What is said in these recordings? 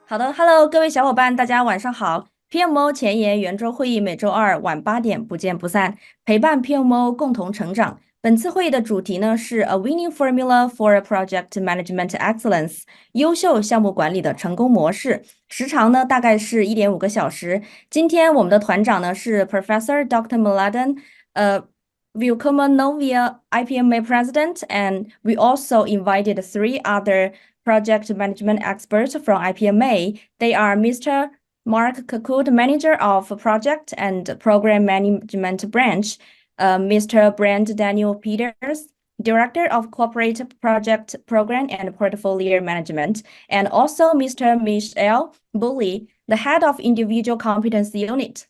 好的，Hello，各位小伙伴，大家晚上好。PMO 前沿圆桌会议每周二晚8点不见不散，陪伴 PMO 共同成长。本次会议的主题呢是 A Winning Formula for Project Management Excellence，优秀项目管理的成功模式。时长呢大概是1.5个小时。今天我们的团长呢是 Professor Dr. Mladen，Willkommen Novia IPMA President, and we also invited three other project management experts from IPMA. They are Mr. Mark Kakut, Manager of Project and Program Management Branch, Mr. Brand Daniel Peters, Director of Corporate Project Program and Portfolio Management, and also Mr. Michelle Bully, the Head of Individual Competence Unit.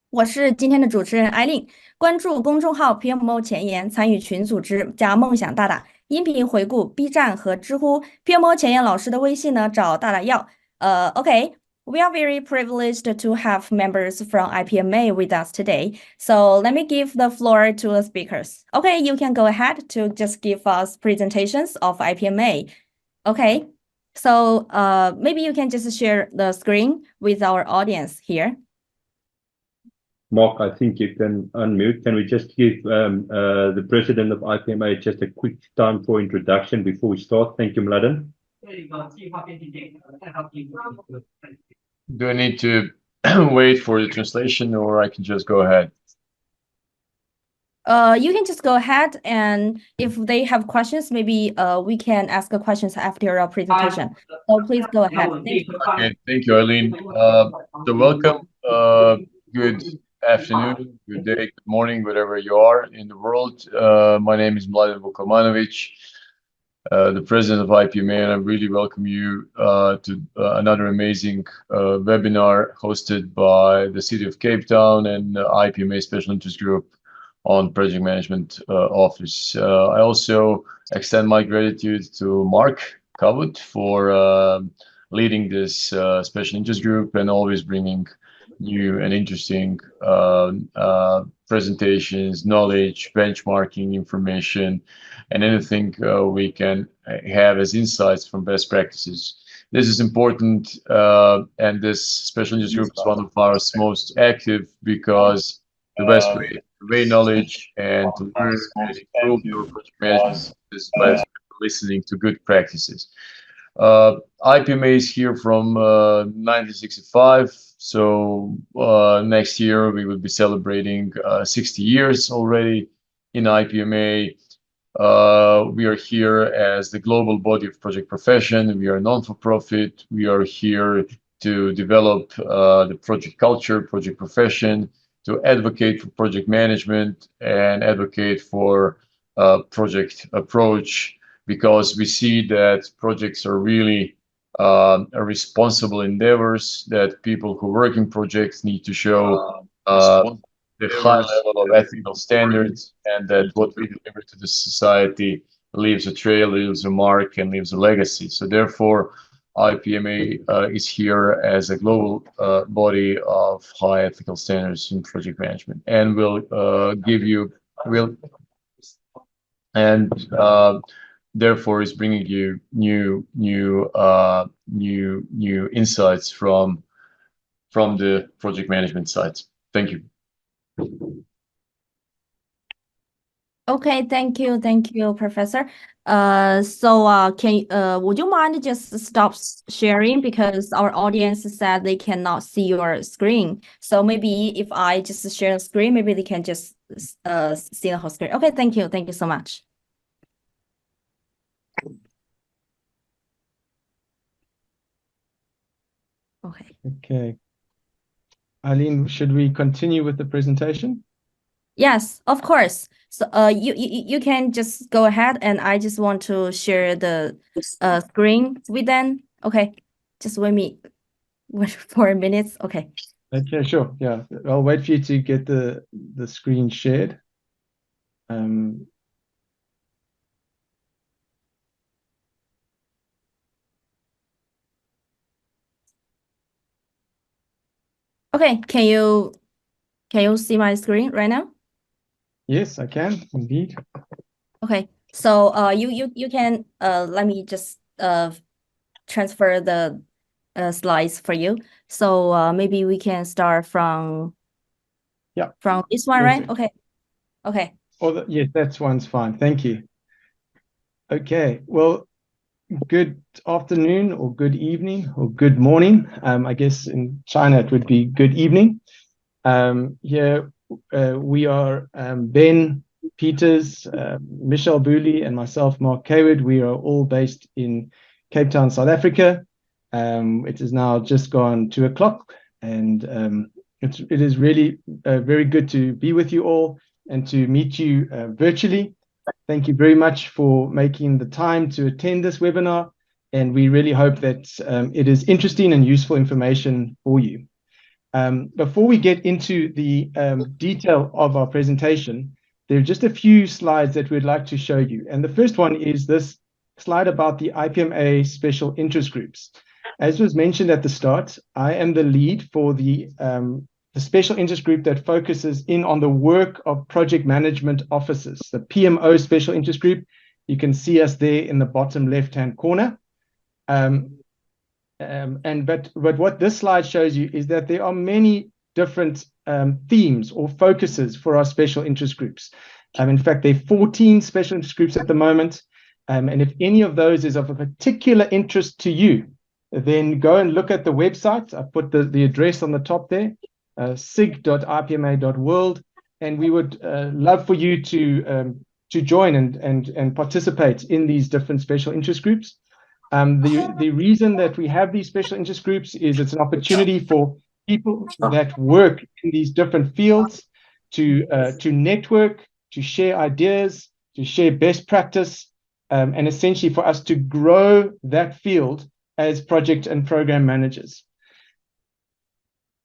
我是今天的主持人艾琳，关注公众号 PMO 前沿，参与群组织加梦想大大。音频回顾 B 站和知乎 PMO 前沿老师的微信呢，找大大要。Okay, we are very privileged to have members from IPMA with us today. So let me give the floor to the speakers. Okay, you can go ahead to just give us presentations of IPMA. Okay, so maybe you can just share the screen with our audience here. Mark, I think you can unmute. Can we just give the president of IPMA just a quick time for introduction before we start? Thank you, Mladen. Do I need to wait for the translation or I can just go ahead? You can just go ahead, and if they have questions, maybe we can ask the questions after our presentation. So please go ahead. Thank you. Okay, thank you, Eileen. So welcome. Good afternoon, good day, good morning, wherever you are in the world. My name is Mladen Vukomanovic, the president of IPMA, and I really welcome you to another amazing webinar hosted by the City of Cape Town and IPMA Special Interest Group on Project Management Office. I also extend my gratitude to Mark Kavut for leading this special interest group and always bringing new and interesting presentations, knowledge, benchmarking information, and anything we can have as insights from best practices. This is important, and this special interest group is one of our most active because the best way to convey knowledge and to learn and improve your project management is by listening to good practices. IPMA is here from 1965, so next year we will be celebrating 60 years already in IPMA. We are here as the global body of project profession. We are non-for-profit. We are here to develop the project culture, project profession, to advocate for project management and advocate for project approach, because we see that projects are really responsible endeavors, that people who work in projects need to show the high level of ethical standards, and that what we deliver to the society leaves a trail, leaves a mark, and leaves a legacy. So therefore, IPMA is here as a global body of high ethical standards in project management, and therefore is bringing you new insights from the project management side. Thank you. Okay, thank you, Professor. Would you mind just stop sharing, because our audience said they cannot see your screen. So maybe if I just share the screen, maybe they can just see the whole screen. Okay, thank you so much. Okay. Okay. Eileen, should we continue with the presentation? Yes, of course. So you can just go ahead, and I just want to share the screen with them. Okay, just wait for a minute. Okay. Okay, sure. Yeah, I'll wait for you to get the screen shared. Okay, can you see my screen right now? Yes, I can indeed. Okay, so you can let me just transfer the slides for you. So maybe we can start from this one, right? Okay. Okay. Yes, that one's fine. Thank you. Okay. Well, good afternoon or good evening or good morning. I guess in China it would be good evening. Here we are Ben Peters, Michelle Booley, and myself, Mark Kaywood. We are all based in Cape Town, South Africa. It is now just gone 2 o'clock, and it is really very good to be with you all and to meet you virtually. Thank you very much for making the time to attend this webinar, and we really hope that it is interesting and useful information for you. Before we get into the detail of our presentation, there are just a few slides that we'd like to show you. And the first one is this slide about the IPMA special interest groups. As was mentioned at the start, I am the lead for the special interest group that focuses in on the work of project management officers, the PMO special interest group. You can see us there in the bottom left-hand corner. But what this slide shows you is that there are many different themes or focuses for our special interest groups. In fact, there are 14 special interest groups at the moment. And if any of those is of a particular interest to you, then go and look at the website. I put the address on the top there, sig.ipma.world, and we would love for you to join and participate in these different special interest groups. The reason that we have these special interest groups is it's an opportunity for people that work in these different fields to network, to share ideas, to share best practice, and essentially for us to grow that field as project and program managers.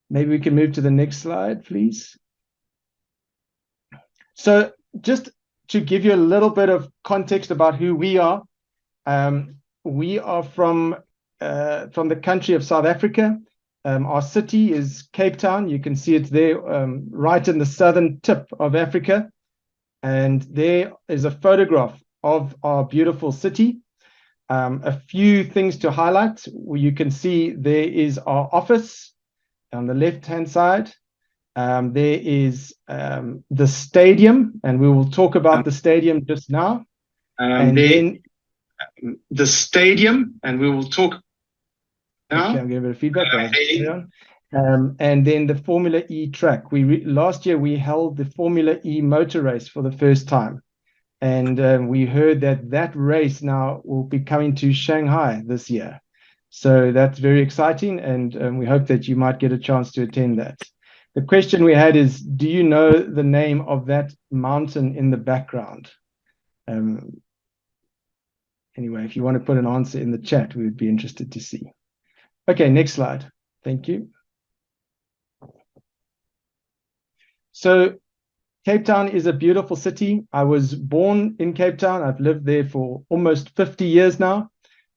Maybe we can move to the next slide, please. So just to give you a little bit of context about who we are from the country of South Africa. Our city is Cape Town. You can see it's there right in the southern tip of Africa. And there is a photograph of our beautiful city. A few things to highlight. You can see there is our office on the left-hand side. There is the stadium, and we will talk about the stadium just now. Then the stadium, and we will talk now. Okay, I'm getting a bit of feedback. And then the Formula E track. Last year we held the Formula E motor race for the first time. And we heard that race now will be coming to Shanghai this year. So that's very exciting, and we hope that you might get a chance to attend that. The question we had is, do you know the name of that mountain in the background? Anyway, if you want to put an answer in the chat, we would be interested to see. Okay, next slide. Thank you. So Cape Town is a beautiful city. I was born in Cape Town. I've lived there for almost 50 years now.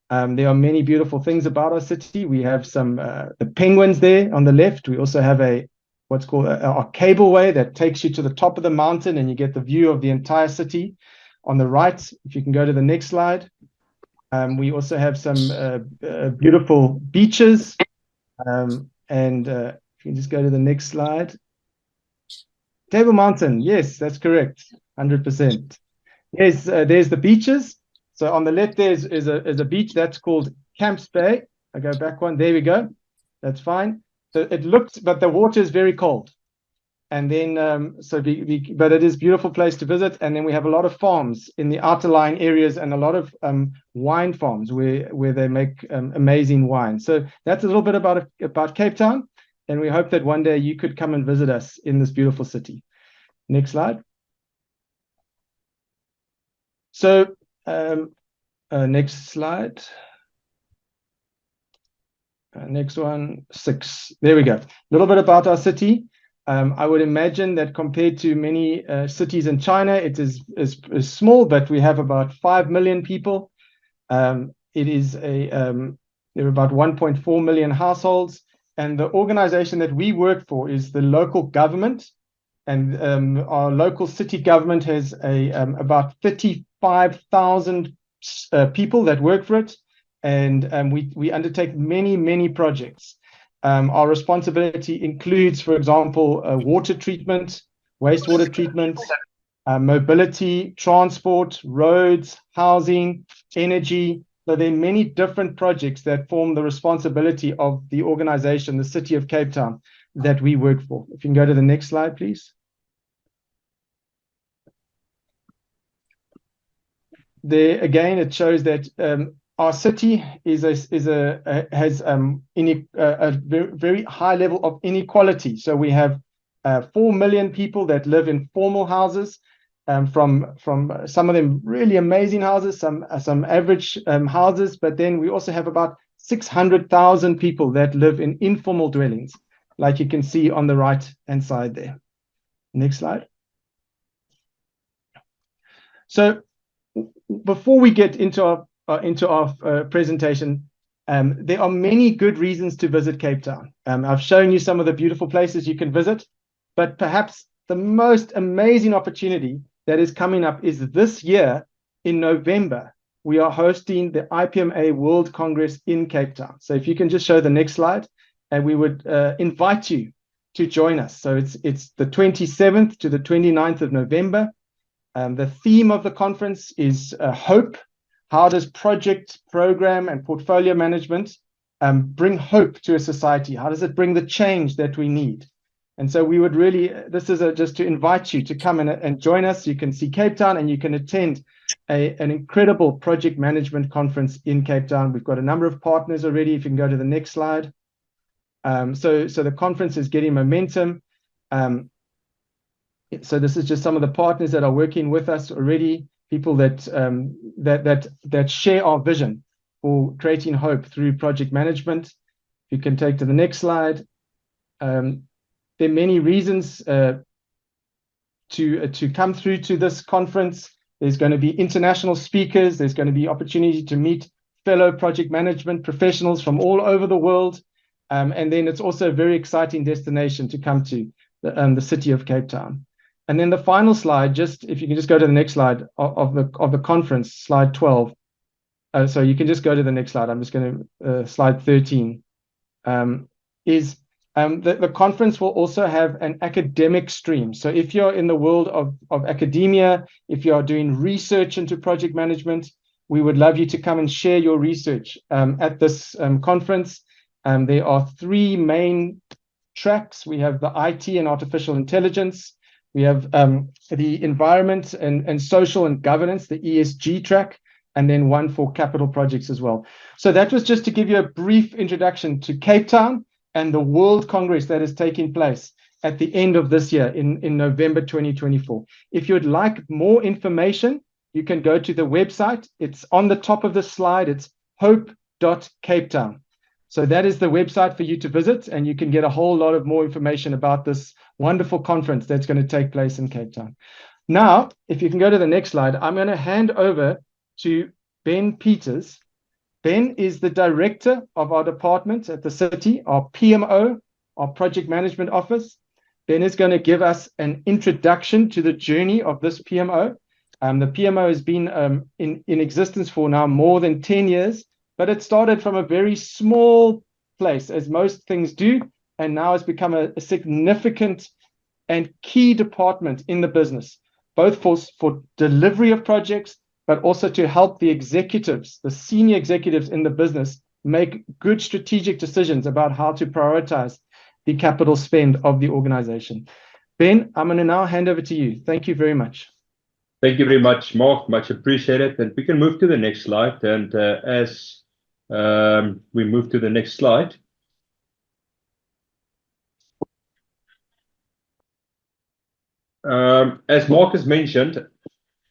There are many beautiful things about our city. We have some the penguins there on the left. We also have what's called a cableway that takes you to the top of the mountain, and you get the view of the entire city. On the right, if you can go to the next slide, we also have some beautiful beaches. And if you can just go to the next slide. Table Mountain, yes, that's correct, 100%. Yes, there's the beaches. So on the left there is a beach that's called Camps Bay. I go back one. There we go. That's fine. So it looks, but the water is very cold. And then, but it is a beautiful place to visit. And then we have a lot of farms in the outer lying areas and a lot of wine farms where they make amazing wine. So that's a little bit about Cape Town. And we hope that one day you could come and visit us in this beautiful city. Next slide. So next slide. Next one, 6. There we go. A little bit about our city. I would imagine that compared to many cities in China, it is small, but we have about 5 million people. There are about 1.4 million households. And the organization that we work for is the local government. And our local city government has about 35,000 people that work for it. and we undertake many projects. Our responsibility includes, for example, water treatment, wastewater treatment, mobility, transport, roads, housing, energy. So there are many different projects that form the responsibility of the organization, the City of Cape Town, that we work for. If you can go to the next slide, please. There again, it shows that our city has a very high level of inequality. So we have 4 million people that live in formal houses, from some of them really amazing houses, some average houses, but then we also have about 600,000 people that live in informal dwellings, like you can see on the right-hand side there. Next slide. So before we get into our presentation, there are many good reasons to visit Cape Town. I've shown you some of the beautiful places you can visit, but perhaps the most amazing opportunity that is coming up is this year in November. We are hosting the IPMA World Congress in Cape Town. So if you can just show the next slide, and we would invite you to join us. So it's the 27th to the 29th of November. The theme of the conference is hope. How does project, program, and portfolio management bring hope to a society? How does it bring the change that we need? And so we would really, this is just to invite you to come and join us. You can see Cape Town, and you can attend an incredible project management conference in Cape Town. We've got a number of partners already. If you can go to the next slide. So the conference is getting momentum. So this is just some of the partners that are working with us already, people that share our vision for creating hope through project management. If you can take to the next slide. There are many reasons to come through to this conference. There's going to be international speakers. There's going to be opportunity to meet fellow project management professionals from all over the world. And then it's also a very exciting destination to come to, the City of Cape Town. And then the final slide, just if you can just go to the next slide of the conference, slide 12. So you can just go to the next slide. I'm just going to slide 13. The conference will also have an academic stream. So if you're in the world of academia, if you are doing research into project management, we would love you to come and share your research at this conference. There are 3 main tracks. We have the IT and artificial intelligence. We have the environment and social and governance, the ESG track, and then one for capital projects as well. So that was just to give you a brief introduction to Cape Town and the World Congress that is taking place at the end of this year in November 2024. If you would like more information, you can go to the website. It's on the top of the slide. It's hope.capetown. So that is the website for you to visit, and you can get a whole lot of more information about this wonderful conference that's going to take place in Cape Town. Now, if you can go to the next slide, I'm going to hand over to Ben Peters. Ben is the director of our department at the city, our PMO, our project management office. Ben is going to give us an introduction to the journey of this PMO. The PMO has been in existence for now more than 10 years, but it started from a very small place, as most things do, and now has become a significant and key department in the business, both for delivery of projects, but also to help the executives, the senior executives in the business, make good strategic decisions about how to prioritize the capital spend of the organization. Ben, I'm going to now hand over to you. Thank you very much. Thank you very much, Mark. Much appreciated. And we can move to the next slide. And as we move to the next slide. As Mark has mentioned,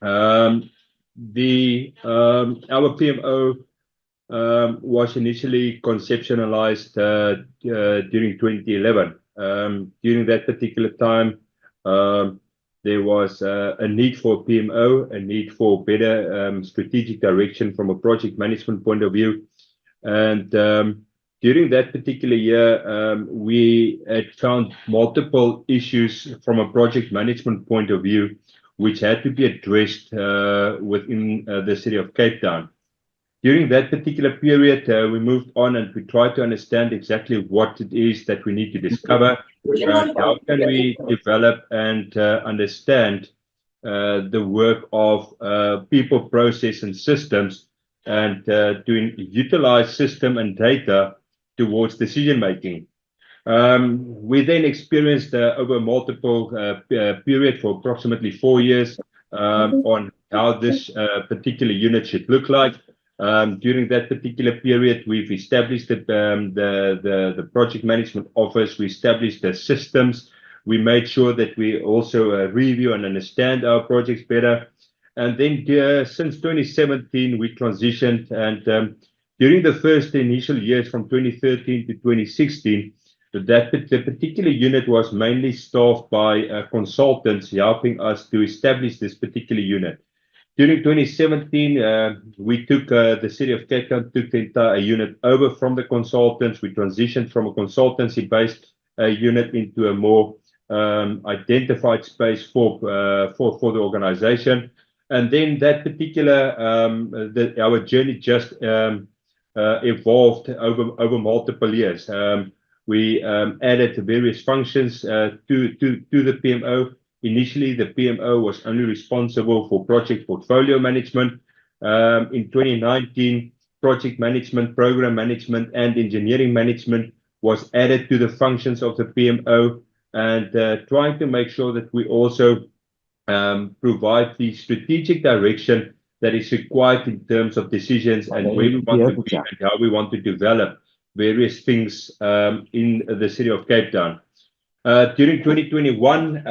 our PMO was initially conceptualized during 2011. During that particular time, there was a need for PMO, a need for better strategic direction from a project management point of view. And during that particular year, we had found multiple issues from a project management point of view, which had to be addressed within the city of Cape Town. During that particular period, we moved on and we tried to understand exactly what it is that we need to discover. How can we develop and understand the work of people, process, and systems, and to utilize system and data towards decision making. We then experienced over multiple period for approximately 4 years on how this particular unit should look like. During that particular period, we've established the project management office. We established the systems. We made sure that we also review and understand our projects better. And then since 2017, we transitioned. And during the first initial years from 2013 to 2016, the particular unit was mainly staffed by consultants helping us to establish this particular unit. During 2017, we took the City of Cape Town took the entire unit over from the consultants. We transitioned from a consultancy-based unit into a more identified space for the organization. And then that particular our journey just evolved over multiple years. We added various functions to the PMO. Initially, the PMO was only responsible for project portfolio management. In 2019, project management, program management, and engineering management was added to the functions of the PMO, and trying to make sure that we also provide the strategic direction that is required in terms of decisions and where we want to be and how we want to develop various things in the City of Cape Town. During 2021,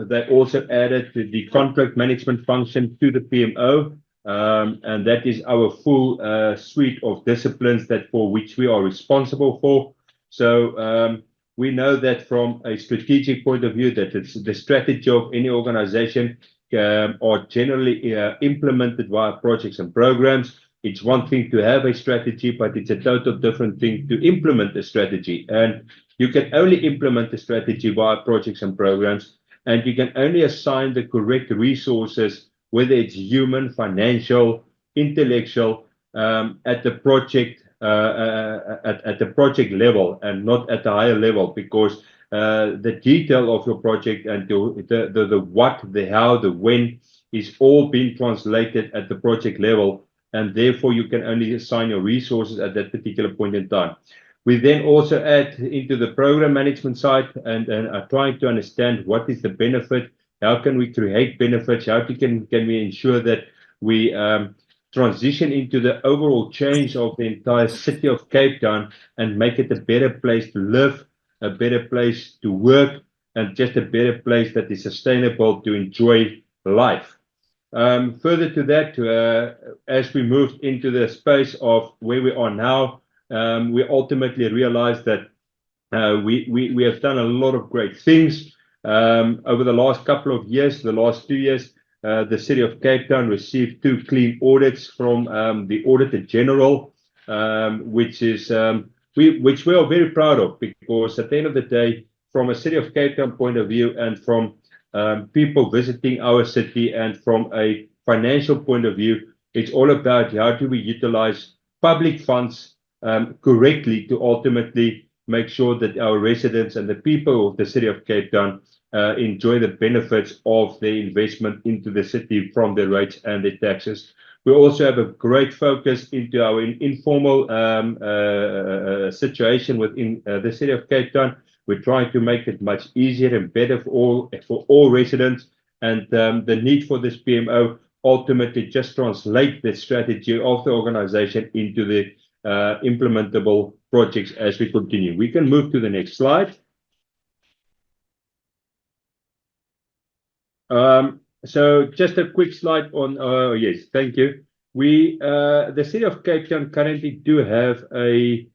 they also added the contract management function to the PMO, and that is our full suite of disciplines that for which we are responsible for. So we know that from a strategic point of view, that it's the strategy of any organization are generally implemented via projects and programs. It's one thing to have a strategy, but it's a total different thing to implement a strategy. And you can only implement the strategy via projects and programs, and you can only assign the correct resources, whether it's human, financial, intellectual, at the project level and not at the higher level, because the detail of your project and the what, the how, the when is all being translated at the project level, and therefore you can only assign your resources at that particular point in time. We then also add into the program management side and are trying to understand what is the benefit, how can we create benefits, how can we ensure that we transition into the overall change of the entire City of Cape Town and make it a better place to live, a better place to work, and just a better place that is sustainable to enjoy life. Further to that, as we moved into the space of where we are now, we ultimately realized that we have done a lot of great things. Over the last couple of years, the last 2 years, the City of Cape Town received 2 clean audits from the Auditor General, which we are very proud of, because at the end of the day, from a City of Cape Town point of view and from people visiting our city and from a financial point of view, it's all about how do we utilize public funds correctly to ultimately make sure that our residents and the people of the City of Cape Town enjoy the benefits of their investment into the city from their rates and their taxes. We also have a great focus into our informal situation within the City of Cape Town. We're trying to make it much easier and better for all residents, and the need for this PMO ultimately just translate the strategy of the organization into the implementable projects as we continue. We can move to the next slide. So just a quick slide on, yes, thank you. The City of Cape Town currently do have a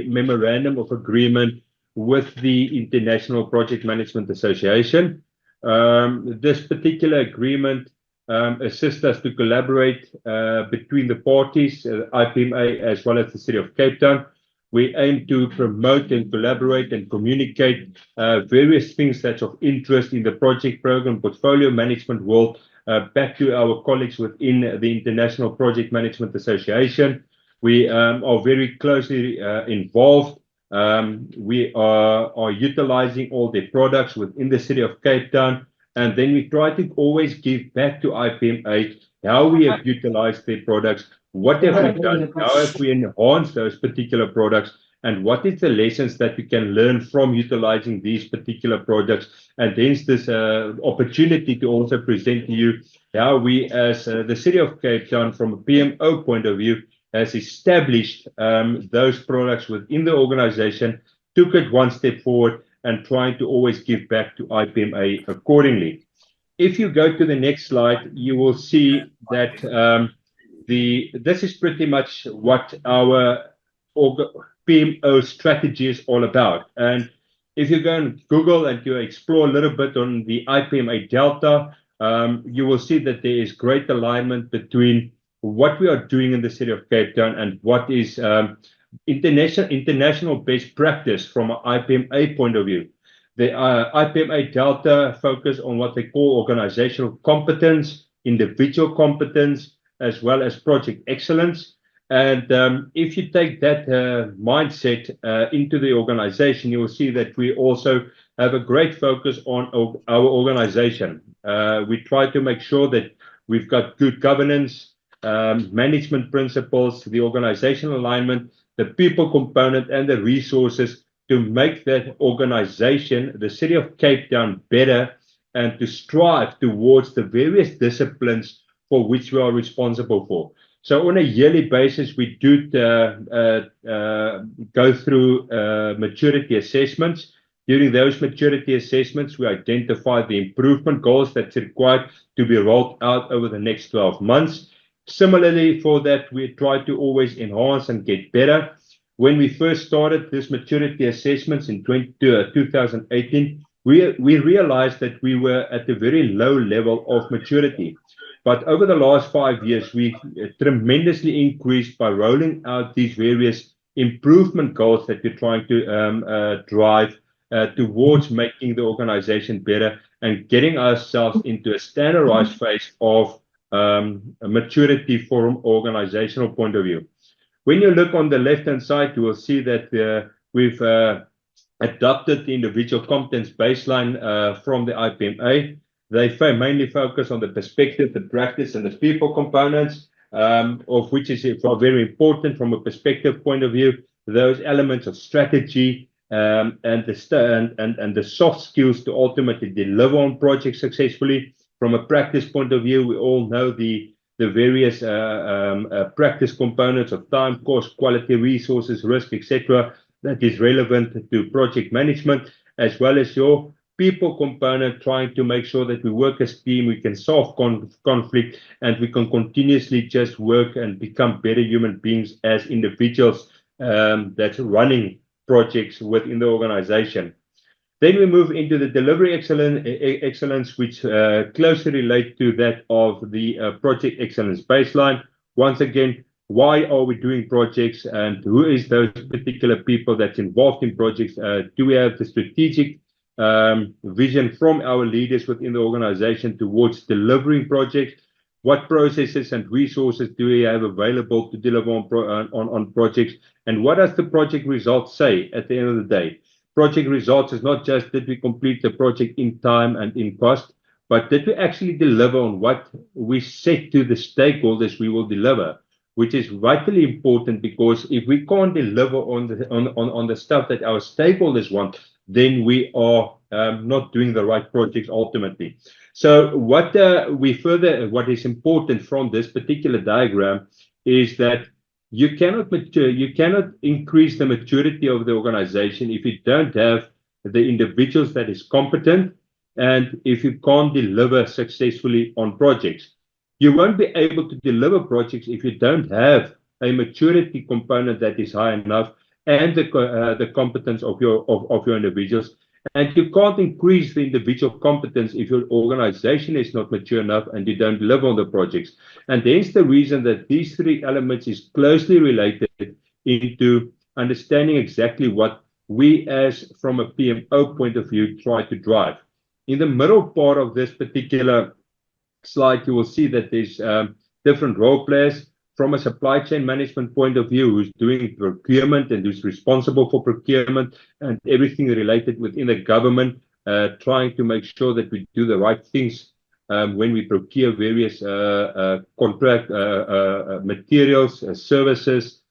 memorandum of agreement with the International Project Management Association. This particular agreement assists us to collaborate between the parties, IPMA as well as the City of Cape Town. We aim to promote and collaborate and communicate various things that's of interest in the project program portfolio management world back to our colleagues within the International Project Management Association. We are very closely involved. We are utilizing all their products within the city of Cape Town. And then we try to always give back to IPMA how we have utilized their products, what have we done, how have we enhanced those particular products, and what is the lessons that we can learn from utilizing these particular products. And hence this opportunity to also present to you how we, as the city of Cape Town, from a PMO point of view, has established those products within the organization, took it one step forward, and trying to always give back to IPMA accordingly. If you go to the next slide, you will see that this is pretty much what our PMO strategy is all about. And if you go and Google and you explore a little bit on the IPMA Delta, you will see that there is great alignment between what we are doing in the city of Cape Town and what is international best practice from an IPMA point of view. The IPMA Delta focus on what they call organizational competence, individual competence, as well as project excellence. And if you take that mindset into the organization, you will see that we also have a great focus on our organization. We try to make sure that we've got good governance, management principles, the organizational alignment, the people component, and the resources to make that organization, the city of Cape Town, better, and to strive towards the various disciplines for which we are responsible for. So on a yearly basis, we do go through maturity assessments. During those maturity assessments, we identify the improvement goals that's required to be rolled out over the next 12 months. Similarly, for that, we try to always enhance and get better. When we first started this maturity assessments in 2018, we realized that we were at a very low level of maturity. But over the last 5 years, we tremendously increased by rolling out these various improvement goals that we're trying to drive towards making the organization better and getting ourselves into a standardized phase of maturity from an organizational point of view. When you look on the left-hand side, you will see that we've adopted the individual competence baseline from the IPMA. They mainly focus on the perspective, the practice, and the people components, of which is very important from a perspective point of view. Those elements of strategy and the soft skills to ultimately deliver on projects successfully. From a practice point of view, we all know the various practice components of time, cost, quality, resources, risk, etc. that is relevant to project management, as well as your people component, trying to make sure that we work as a team, we can solve conflict, and we can continuously just work and become better human beings as individuals that's running projects within the organization. Then we move into the delivery excellence, which closely relate to that of the project excellence baseline. Once again, why are we doing projects and who is those particular people that's involved in projects? Do we have the strategic vision from our leaders within the organization towards delivering projects? What processes and resources do we have available to deliver on projects? And what does the project results say at the end of the day? Project results is not just did we complete the project in time and in cost, but did we actually deliver on what we said to the stakeholders we will deliver, which is vitally important, because if we can't deliver on the stuff that our stakeholders want, then we are not doing the right projects ultimately. So what is important from this particular diagram is that you cannot increase the maturity of the organization if you don't have the individuals that is competent, and if you can't deliver successfully on projects. You won't be able to deliver projects if you don't have a maturity component that is high enough, and the competence of your individuals. And you can't increase the individual competence if your organization is not mature enough and you don't deliver on the projects. And hence the reason that these three elements is closely related into understanding exactly what we, as from a PMO point of view, try to drive. In the middle part of this particular slide, you will see that there's different role players from a supply chain management point of view, who's doing procurement and who's responsible for procurement and everything related within the government, trying to make sure that we do the right things when we procure various contract materials, services,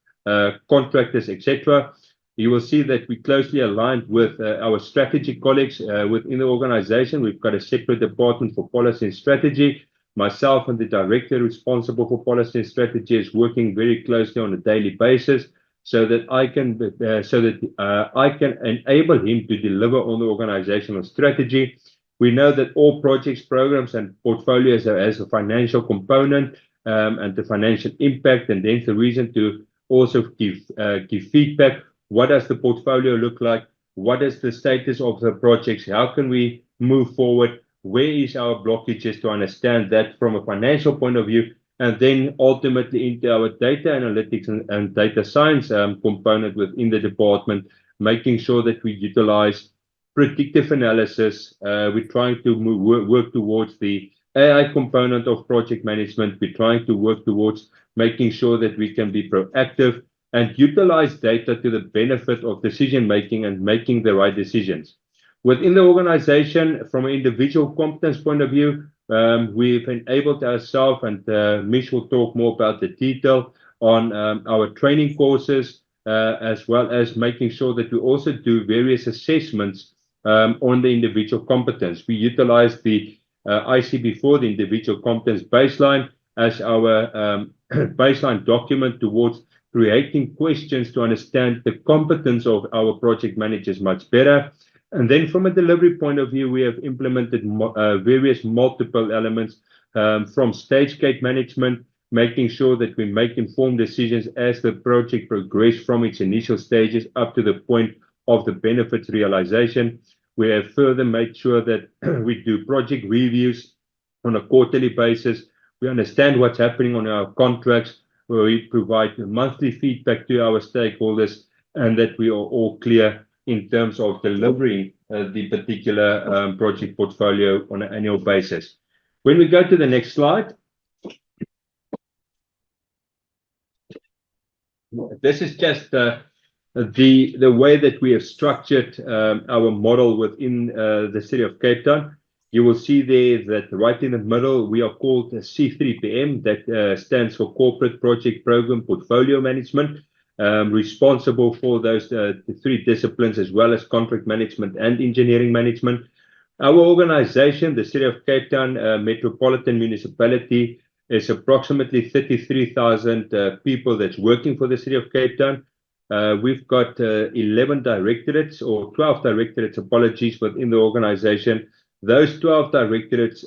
contractors, etc. You will see that we closely aligned with our strategy colleagues within the organization. We've got a separate department for policy and strategy. Myself and the director responsible for policy and strategy is working very closely on a daily basis so that I can enable him to deliver on the organizational strategy. We know that all projects, programs, and portfolios has a financial component and the financial impact, and then the reason to also give feedback. What does the portfolio look like? What is the status of the projects? How can we move forward? Where is our blockages to understand that from a financial point of view, and then ultimately into our data analytics and data science component within the department, making sure that we utilize predictive analysis. We're trying to work towards the AI component of project management. We're trying to work towards making sure that we can be proactive and utilize data to the benefit of decision making and making the right decisions. Within the organization, from an individual competence point of view, we've enabled ourselves, and Mish will talk more about the detail on our training courses, as well as making sure that we also do various assessments on the individual competence. We utilize the ICB4, the individual competence baseline, as our baseline document towards creating questions to understand the competence of our project managers much better. And then from a delivery point of view, we have implemented various multiple elements from stage gate management, making sure that we make informed decisions as the project progresses from its initial stages up to the point of the benefits realization. We have further made sure that we do project reviews on a quarterly basis. We understand what's happening on our contracts, where we provide monthly feedback to our stakeholders, and that we are all clear in terms of delivering the particular project portfolio on an annual basis. When we go to the next slide, this is just the way that we have structured our model within the city of Cape Town. You will see there that right in the middle, we are called C3PM, that stands for Corporate Project Program Portfolio Management, responsible for those three disciplines, as well as contract management and engineering management. Our organization, the City of Cape Town Metropolitan Municipality, is approximately 33,000 people that's working for the City of Cape Town. We've got 11 directorates, or 12 directorates, apologies, within the organization. Those 12 directorates,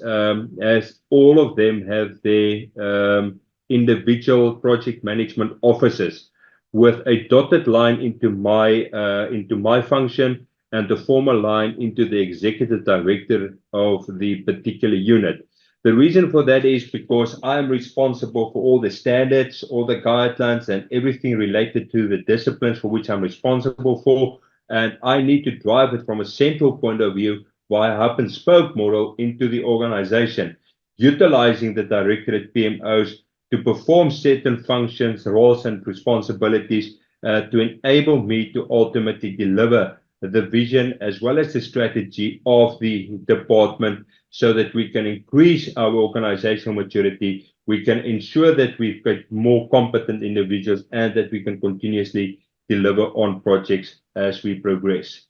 as all of them have their individual project management offices, with a dotted line into my function and the formal line into the executive director of the particular unit. The reason for that is because I'm responsible for all the standards, all the guidelines, and everything related to the disciplines for which I'm responsible for. And I need to drive it from a central point of view via hub and spoke model into the organization, utilizing the directorate PMOs to perform certain functions, roles, and responsibilities to enable me to ultimately deliver the vision as well as the strategy of the department, so that we can increase our organizational maturity, we can ensure that we've got more competent individuals, and that we can continuously deliver on projects as we progress.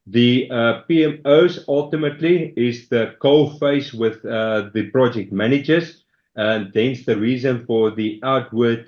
The PMOs ultimately is the co-face with the project managers, and hence the reason for the outward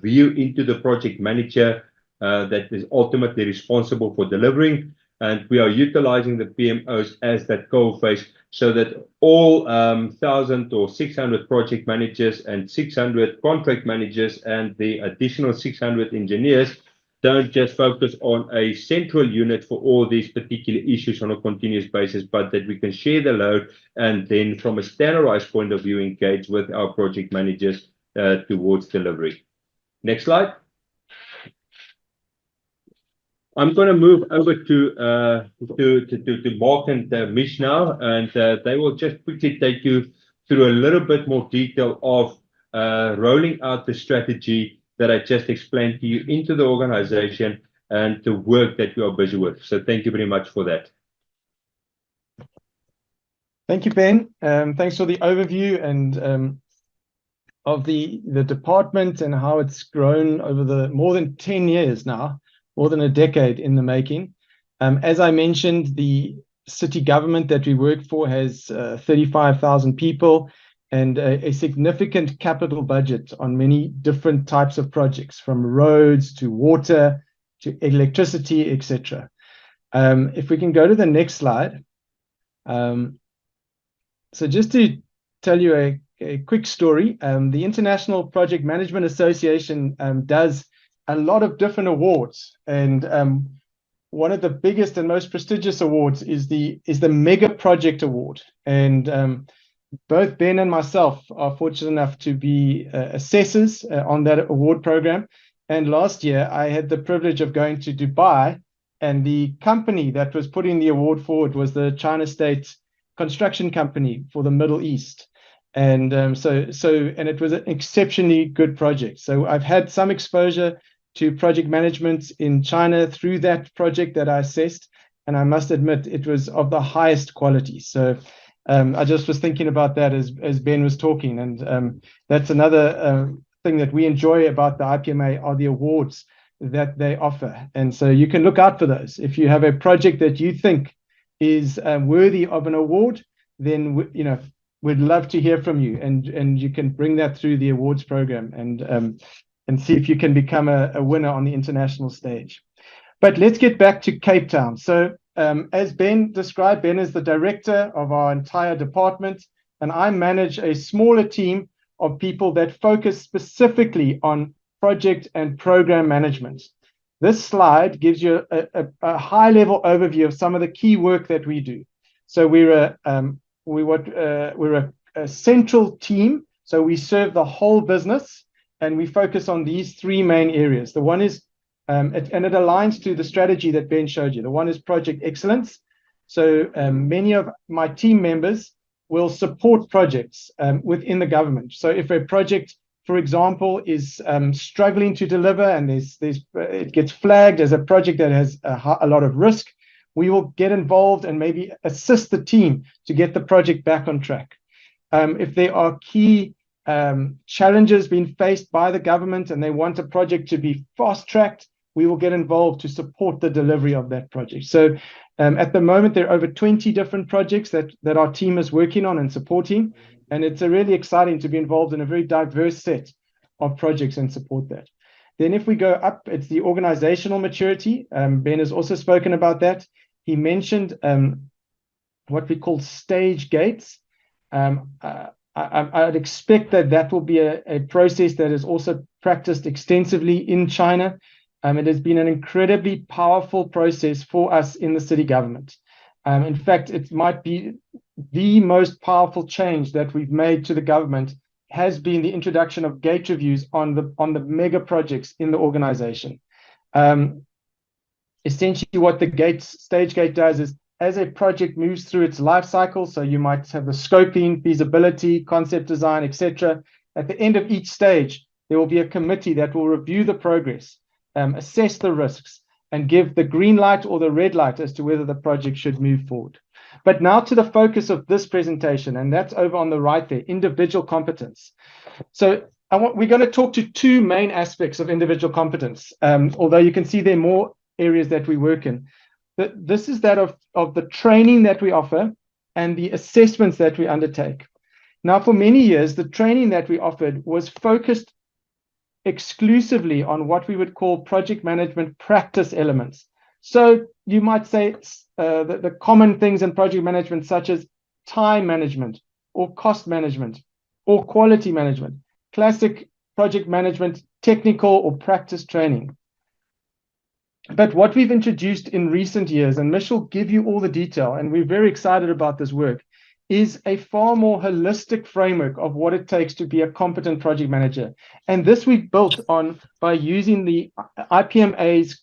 view into the project manager that is ultimately responsible for delivering. And we are utilizing the PMOs as that co-face, so that all 1,000 or 600 project managers and 600 contract managers and the additional 600 engineers don't just focus on a central unit for all these particular issues on a continuous basis, but that we can share the load, and then from a standardized point of view, engage with our project managers towards delivery. Next slide. I'm going to move over to Mark and Mish now, and they will just quickly take you through a little bit more detail of rolling out the strategy that I just explained to you into the organization and the work that we are busy with. So thank you very much for that. Thank you, Ben. Thanks for the overview and of the department and how it's grown over the more than 10 years now, more than a decade in the making. As I mentioned, the city government that we work for has 35,000 people and a significant capital budget on many different types of projects, from roads to water to electricity, etc. If we can go to the next slide. So just to tell you a quick story, the International Project Management Association does a lot of different awards, and one of the biggest and most prestigious awards is the Mega Project Award. And both Ben and myself are fortunate enough to be assessors on that award program. And last year, I had the privilege of going to Dubai, and the company that was putting the award forward was the China State Construction Company for the Middle East. And so it was an exceptionally good project. So I've had some exposure to project management in China through that project that I assessed, and I must admit it was of the highest quality. So I just was thinking about that as Ben was talking, and that's another thing that we enjoy about the IPMA are the awards that they offer. And so you can look out for those. If you have a project that you think is worthy of an award, then we'd love to hear from you, and you can bring that through the awards program and see if you can become a winner on the international stage. But let's get back to Cape Town. So as Ben described, Ben is the director of our entire department, and I manage a smaller team of people that focus specifically on project and program management. This slide gives you a high-level overview of some of the key work that we do. So we're a central team, so we serve the whole business, and we focus on these three main areas. The one is, and it aligns to the strategy that Ben showed you. The one is project excellence. So many of my team members will support projects within the government. So if a project, for example, is struggling to deliver and it gets flagged as a project that has a lot of risk, we will get involved and maybe assist the team to get the project back on track. If there are key challenges being faced by the government and they want a project to be fast-tracked, we will get involved to support the delivery of that project. So at the moment, there are over 20 different projects that our team is working on and supporting, and it's really exciting to be involved in a very diverse set of projects and support that. Then if we go up, it's the organizational maturity. Ben has also spoken about that. He mentioned what we call stage gates. I'd expect that will be a process that is also practiced extensively in China. It has been an incredibly powerful process for us in the city government. In fact, it might be the most powerful change that we've made to the government has been the introduction of gate reviews on the mega projects in the organization. Essentially, what the stage gate does is, as a project moves through its life cycle, so you might have the scoping, feasibility, concept design, etc. At the end of each stage, there will be a committee that will review the progress, assess the risks, and give the green light or the red light as to whether the project should move forward. But now to the focus of this presentation, and that's over on the right there, individual competence. So we're going to talk to two main aspects of individual competence, although you can see there are more areas that we work in. This is that of the training that we offer and the assessments that we undertake. Now, for many years, the training that we offered was focused exclusively on what we would call project management practice elements. So you might say the common things in project management, such as time management or cost management or quality management, classic project management, technical or practice training. But what we've introduced in recent years, and Mish will give you all the detail, and we're very excited about this work, is a far more holistic framework of what it takes to be a competent project manager. And this we've built on by using the IPMA's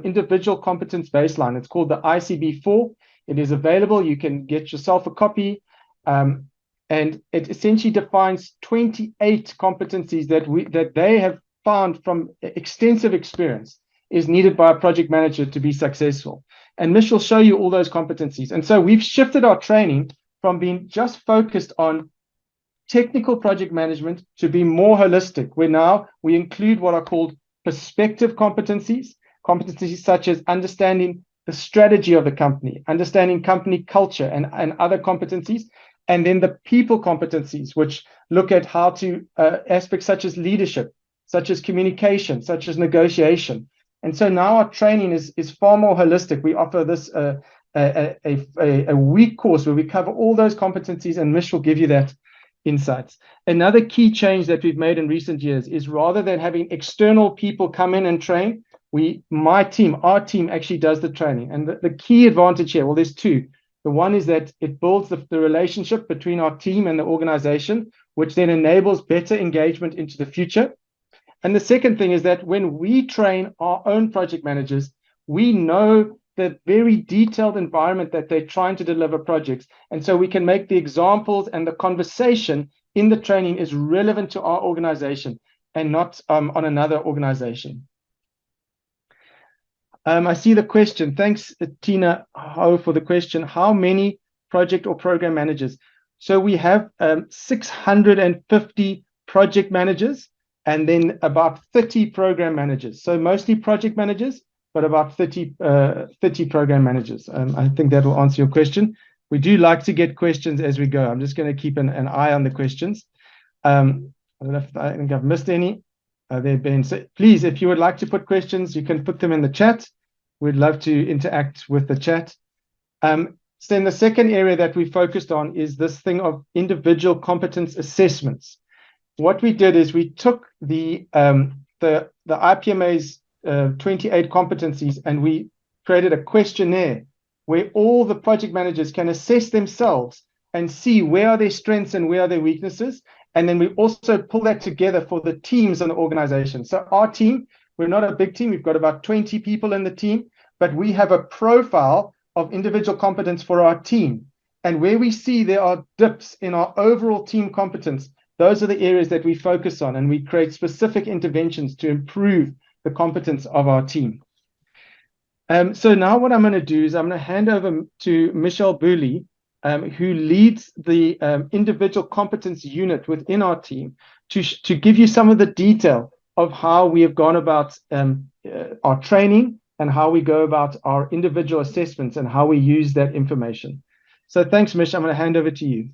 individual competence baseline. It's called the ICB4. It is available. You can get yourself a copy. And and it essentially defines 28 competencies that they have found from extensive experience is needed by a project manager to be successful. And Mish will show you all those competencies. And so we've shifted our training from being just focused on technical project management to be more holistic, where now we include what are called perspective competencies such as understanding the strategy of the company, understanding company culture and other competencies, and then the people competencies, which look at how to aspects such as leadership, such as communication, such as negotiation. And so now our training is far more holistic. We offer this a week course where we cover all those competencies, and Mish will give you that insights. Another key change that we've made in recent years is rather than having external people come in and train, our team actually does the training. And the key advantage here, well, there's two. The one is that it builds the relationship between our team and the organization, which then enables better engagement into the future. And the second thing is that when we train our own project managers, we know the very detailed environment that they're trying to deliver projects. And so we can make the examples and the conversation in the training is relevant to our organization and not on another organization. I see the question. Thanks, Tina Ho, for the question. How many project or program managers? So we have 650 project managers and then about 30 program managers. So mostly project managers, but about 30 program managers. I think that will answer your question. We do like to get questions as we go. I'm just going to keep an eye on the questions. I don't know if I think I've missed any. They've been, so please, if you would like to put questions, you can put them in the chat. We'd love to interact with the chat. So then the second area that we focused on is this thing of individual competence assessments. What we did is we took the IPMA's 28 competencies and we created a questionnaire where all the project managers can assess themselves and see where are their strengths and where are their weaknesses. And then we also pull that together for the teams in the organization. So our team, we're not a big team. We've got about 20 people in the team, but we have a profile of individual competence for our team. And where we see there are dips in our overall team competence, those are the areas that we focus on, and we create specific interventions to improve the competence of our team. So now what I'm going to do is I'm going to hand over to Michelle Booley, who leads the individual competence unit within our team, to give you some of the detail of how we have gone about our training and how we go about our individual assessments and how we use that information. So thanks, Mish. I'm going to hand over to you.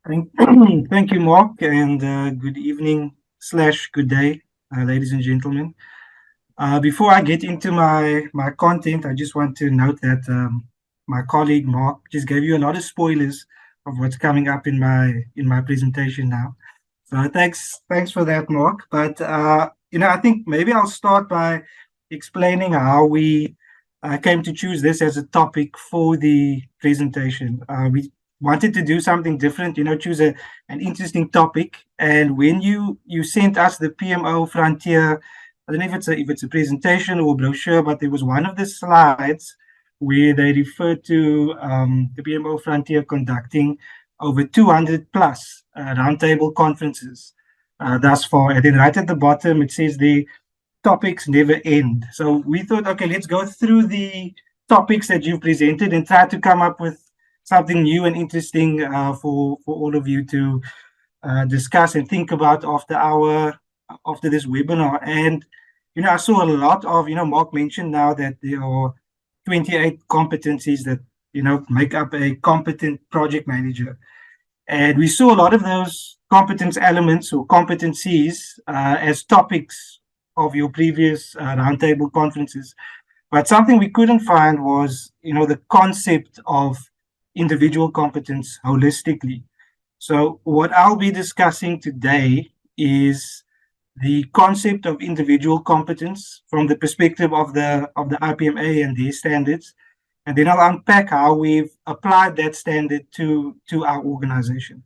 Thank you, Mark, and good evening / good day, ladies and gentlemen. Before I get into my content, I just want to note that my colleague Mark just gave you a lot of spoilers of what's coming up in my presentation now. So thanks for that, Mark. But I think maybe I'll start by explaining how we came to choose this as a topic for the presentation. We wanted to do something different, choose an interesting topic. And when you sent us the PMO Frontier, I don't know if it's a presentation or a brochure, but there was one of the slides where they referred to the PMO Frontier conducting over 200 plus roundtable conferences thus far. And then right at the bottom, it says the topics never end. So we thought, okay, let's go through the topics that you've presented and try to come up with something new and interesting for all of you to discuss and think about after this webinar. And I saw a lot of, Mark mentioned now that there are 28 competencies that make up a competent project manager, and we saw a lot of those competence elements or competencies as topics of your previous roundtable conferences. But something we couldn't find was the concept of individual competence holistically. So what I'll be discussing today is the concept of individual competence from the perspective of the IPMA and their standards, and then I'll unpack how we've applied that standard to our organization.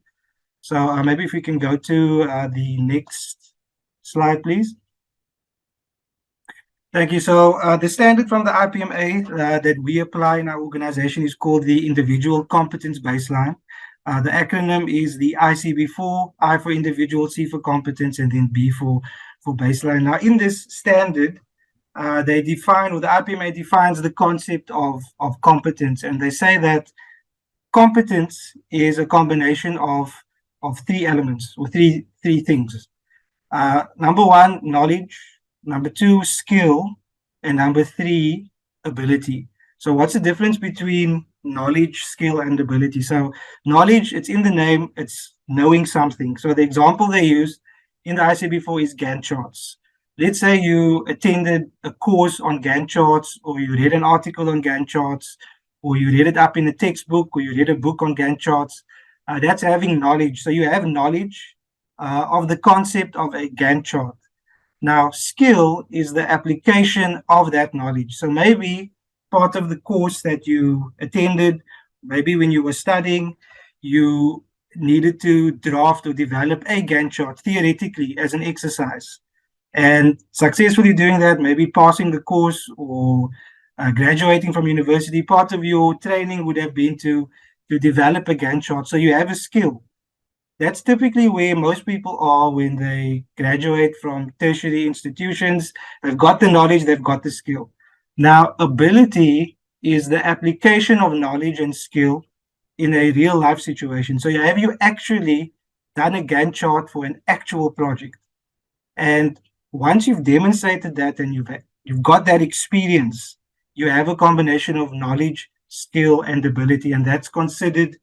So maybe if we can go to the next slide, please. Thank you. So the standard from the IPMA that we apply in our organization is called the Individual Competence Baseline. The acronym is the ICB4, I for individual, C for competence, and then B for baseline. Now, in this standard, they define, or the IPMA defines the concept of competence, and they say that competence is a combination of three elements, or three things. Number one, knowledge. Number two, skill. And number three, ability. So what's the difference between knowledge, skill, and ability? So knowledge, it's in the name, it's knowing something. So the example they use in the ICB4 is Gantt charts. Let's say you attended a course on Gantt charts, or you read an article on Gantt charts, or you read it up in a textbook, or you read a book on Gantt charts. That's having knowledge. So you have knowledge of the concept of a Gantt chart. Now, skill is the application of that knowledge. So maybe part of the course that you attended, maybe when you were studying, you needed to draft or develop a Gantt chart theoretically as an exercise. And successfully doing that, maybe passing the course or graduating from university, part of your training would have been to develop a Gantt chart. So you have a skill. That's typically where most people are when they graduate from tertiary institutions. They've got the knowledge, they've got the skill. Now, ability is the application of knowledge and skill in a real life situation. So have you actually done a Gantt chart for an actual project? And once you've demonstrated that and you've got that experience, you have a combination of knowledge, skill, and ability, and that's considered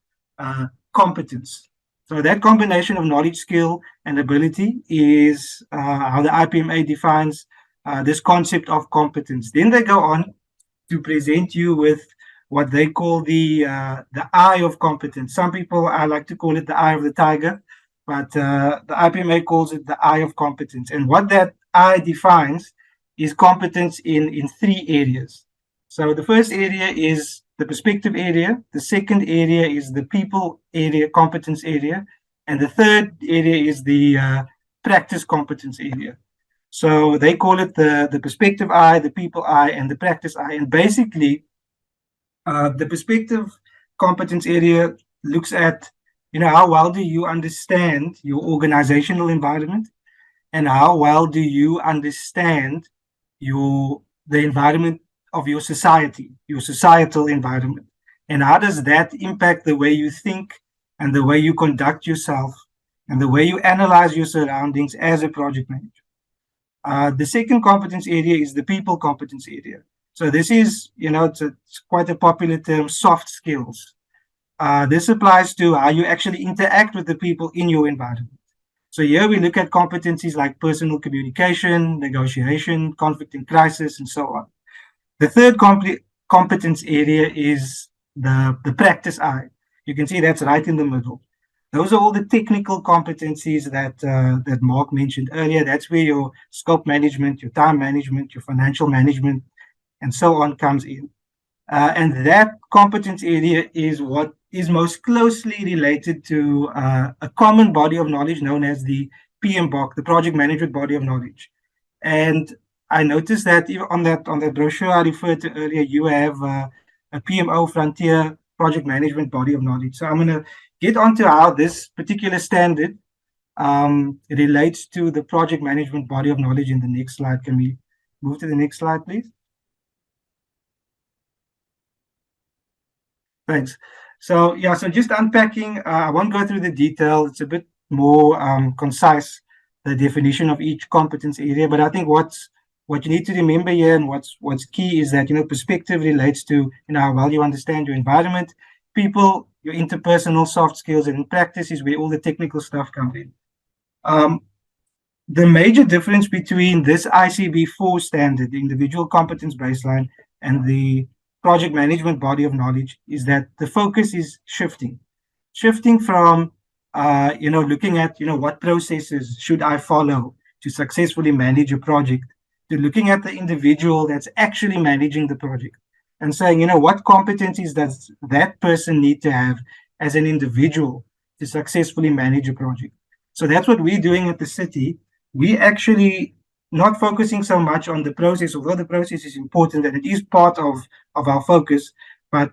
competence. So that combination of knowledge, skill, and ability is how the IPMA defines this concept of competence. Then they go on to present you with what they call the eye of competence. Some people, I like to call it the eye of the tiger, but the IPMA calls it the eye of competence. And what that eye defines is competence in three areas. So the first area is the perspective area. The second area is the people area, competence area. And the third area is the practice competence area. So they call it the perspective eye, the people eye, and the practice eye. And basically, the perspective competence area looks at, how well do you understand your organizational environment, and how well do you understand the environment of your society, your societal environment, and how does that impact the way you think and the way you conduct yourself and the way you analyze your surroundings as a project manager. The second competence area is the people competence area. So this is, it's quite a popular term, soft skills. This applies to how you actually interact with the people in your environment. So here we look at competencies like personal communication, negotiation, conflict and crisis, and so on. The third competence area is the practice eye. You can see that's right in the middle. Those are all the technical competencies that Mark mentioned earlier. That's where your scope management, your time management, your financial management, and so on comes in. And that competence area is what is most closely related to a common body of knowledge known as the PMBOK, the project management body of knowledge. And I noticed that even on that brochure I referred to earlier, you have a PMO Frontier project management body of knowledge. So I'm going to get onto how this particular standard relates to the project management body of knowledge in the next slide. Can we move to the next slide, please? Thanks. So so just unpacking, I won't go through the detail. It's a bit more concise, the definition of each competence area. But I think what you need to remember here and what's key is that, perspective relates to, how well you understand your environment, people, your interpersonal soft skills, and in practice is where all the technical stuff comes in. The major difference between this ICB4 standard, the individual competence baseline, and the project management body of knowledge is that the focus is shifting from, looking at, what processes should I follow to successfully manage a project, to looking at the individual that's actually managing the project and saying, what competencies does that person need to have as an individual to successfully manage a project. So that's what we're doing at the city. We actually not focusing so much on the process, although the process is important and it is part of our focus, but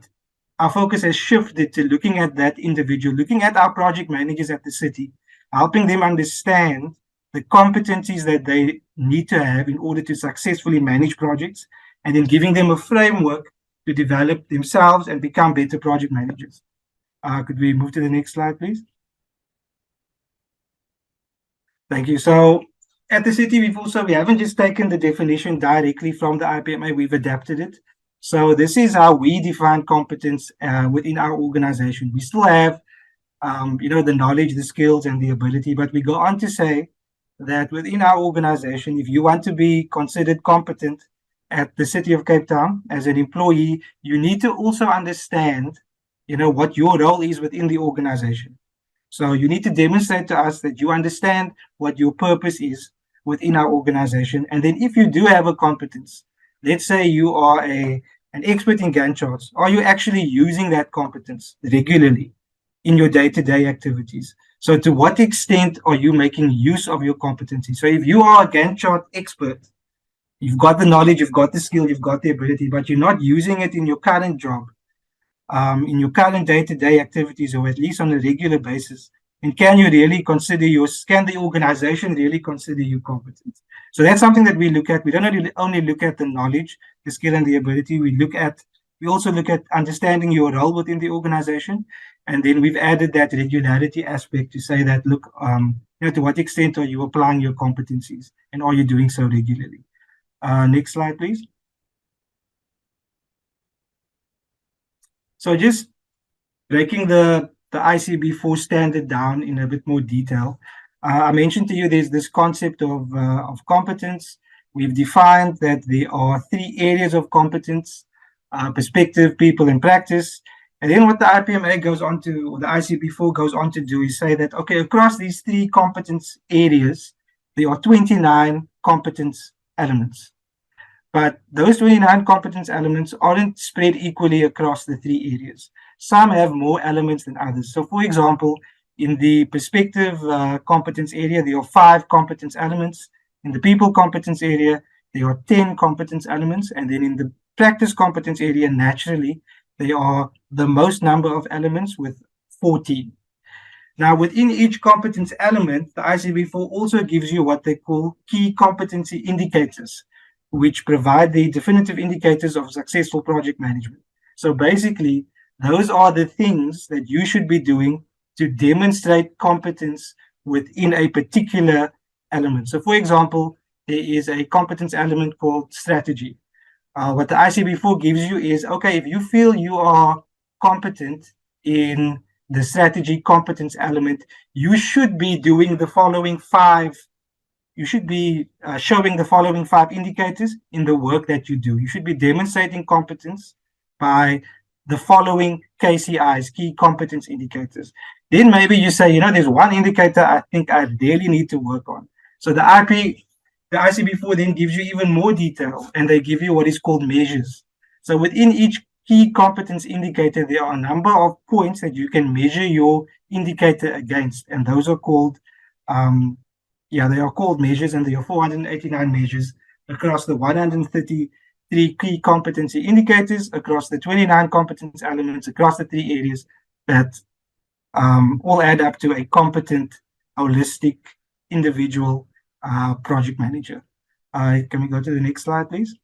our focus has shifted to looking at that individual, looking at our project managers at the city, helping them understand the competencies that they need to have in order to successfully manage projects, and then giving them a framework to develop themselves and become better project managers. Could we move to the next slide, please? Thank you. So at the city, we haven't just taken the definition directly from the IPMA, we've adapted it. So this is how we define competence within our organization. We still have, the knowledge, the skills, and the ability, but we go on to say that within our organization, if you want to be considered competent at the City of Cape Town as an employee, you need to also understand, what your role is within the organization. So you need to demonstrate to us that you understand what your purpose is within our organization. And then if you do have a competence, let's say you are an expert in Gantt charts, are you actually using that competence regularly in your day-to-day activities? So to what extent are you making use of your competency? So if you are a Gantt chart expert, you've got the knowledge, you've got the skill, you've got the ability, but you're not using it in your current job, in your current day-to-day activities, or at least on a regular basis, and can the organization really consider you competent? So that's something that we look at. We don't only look at the knowledge, the skill, and the ability. We also look at understanding your role within the organization, and then we've added that regularity aspect to say that, look, to what extent are you applying your competencies, and are you doing so regularly? Next slide, please. So just breaking the ICB4 standard down in a bit more detail. I mentioned to you there's this concept of competence. We've defined that there are 3 areas of competence: perspective, people, and practice. And then what the IPMA goes on to, or the ICB4 goes on to do, is say that, okay, across these 3 competence areas, there are 29 competence elements. But those 29 competence elements aren't spread equally across the 3 areas. Some have more elements than others. So for example, in the perspective competence area, there are 5 competence elements. In the people competence area, there are 10 competence elements. And then in the practice competence area, naturally, there are the most number of elements with 14. Now, within each competence element, the ICB4 also gives you what they call key competency indicators, which provide the definitive indicators of successful project management. So basically, those are the things that you should be doing to demonstrate competence within a particular element. So for example, there is a competence element called strategy. What the ICB4 gives you is, okay, if you feel you are competent in the strategy competence element, you should be doing the following 5. You should be showing the following 5 indicators in the work that you do. You should be demonstrating competence by the following KCIs, key competence indicators. Then maybe you say, there's one indicator I think I really need to work on. So the ICB4 then gives you even more detail, and they give you what is called measures. So within each key competence indicator, there are a number of points that you can measure your indicator against, and those are called they are called measures, and there are 489 measures across the 133 key competency indicators, across the 29 competence elements, across the 3 areas that all add up to a competent, holistic, individual project manager. Can we go to the next slide, please?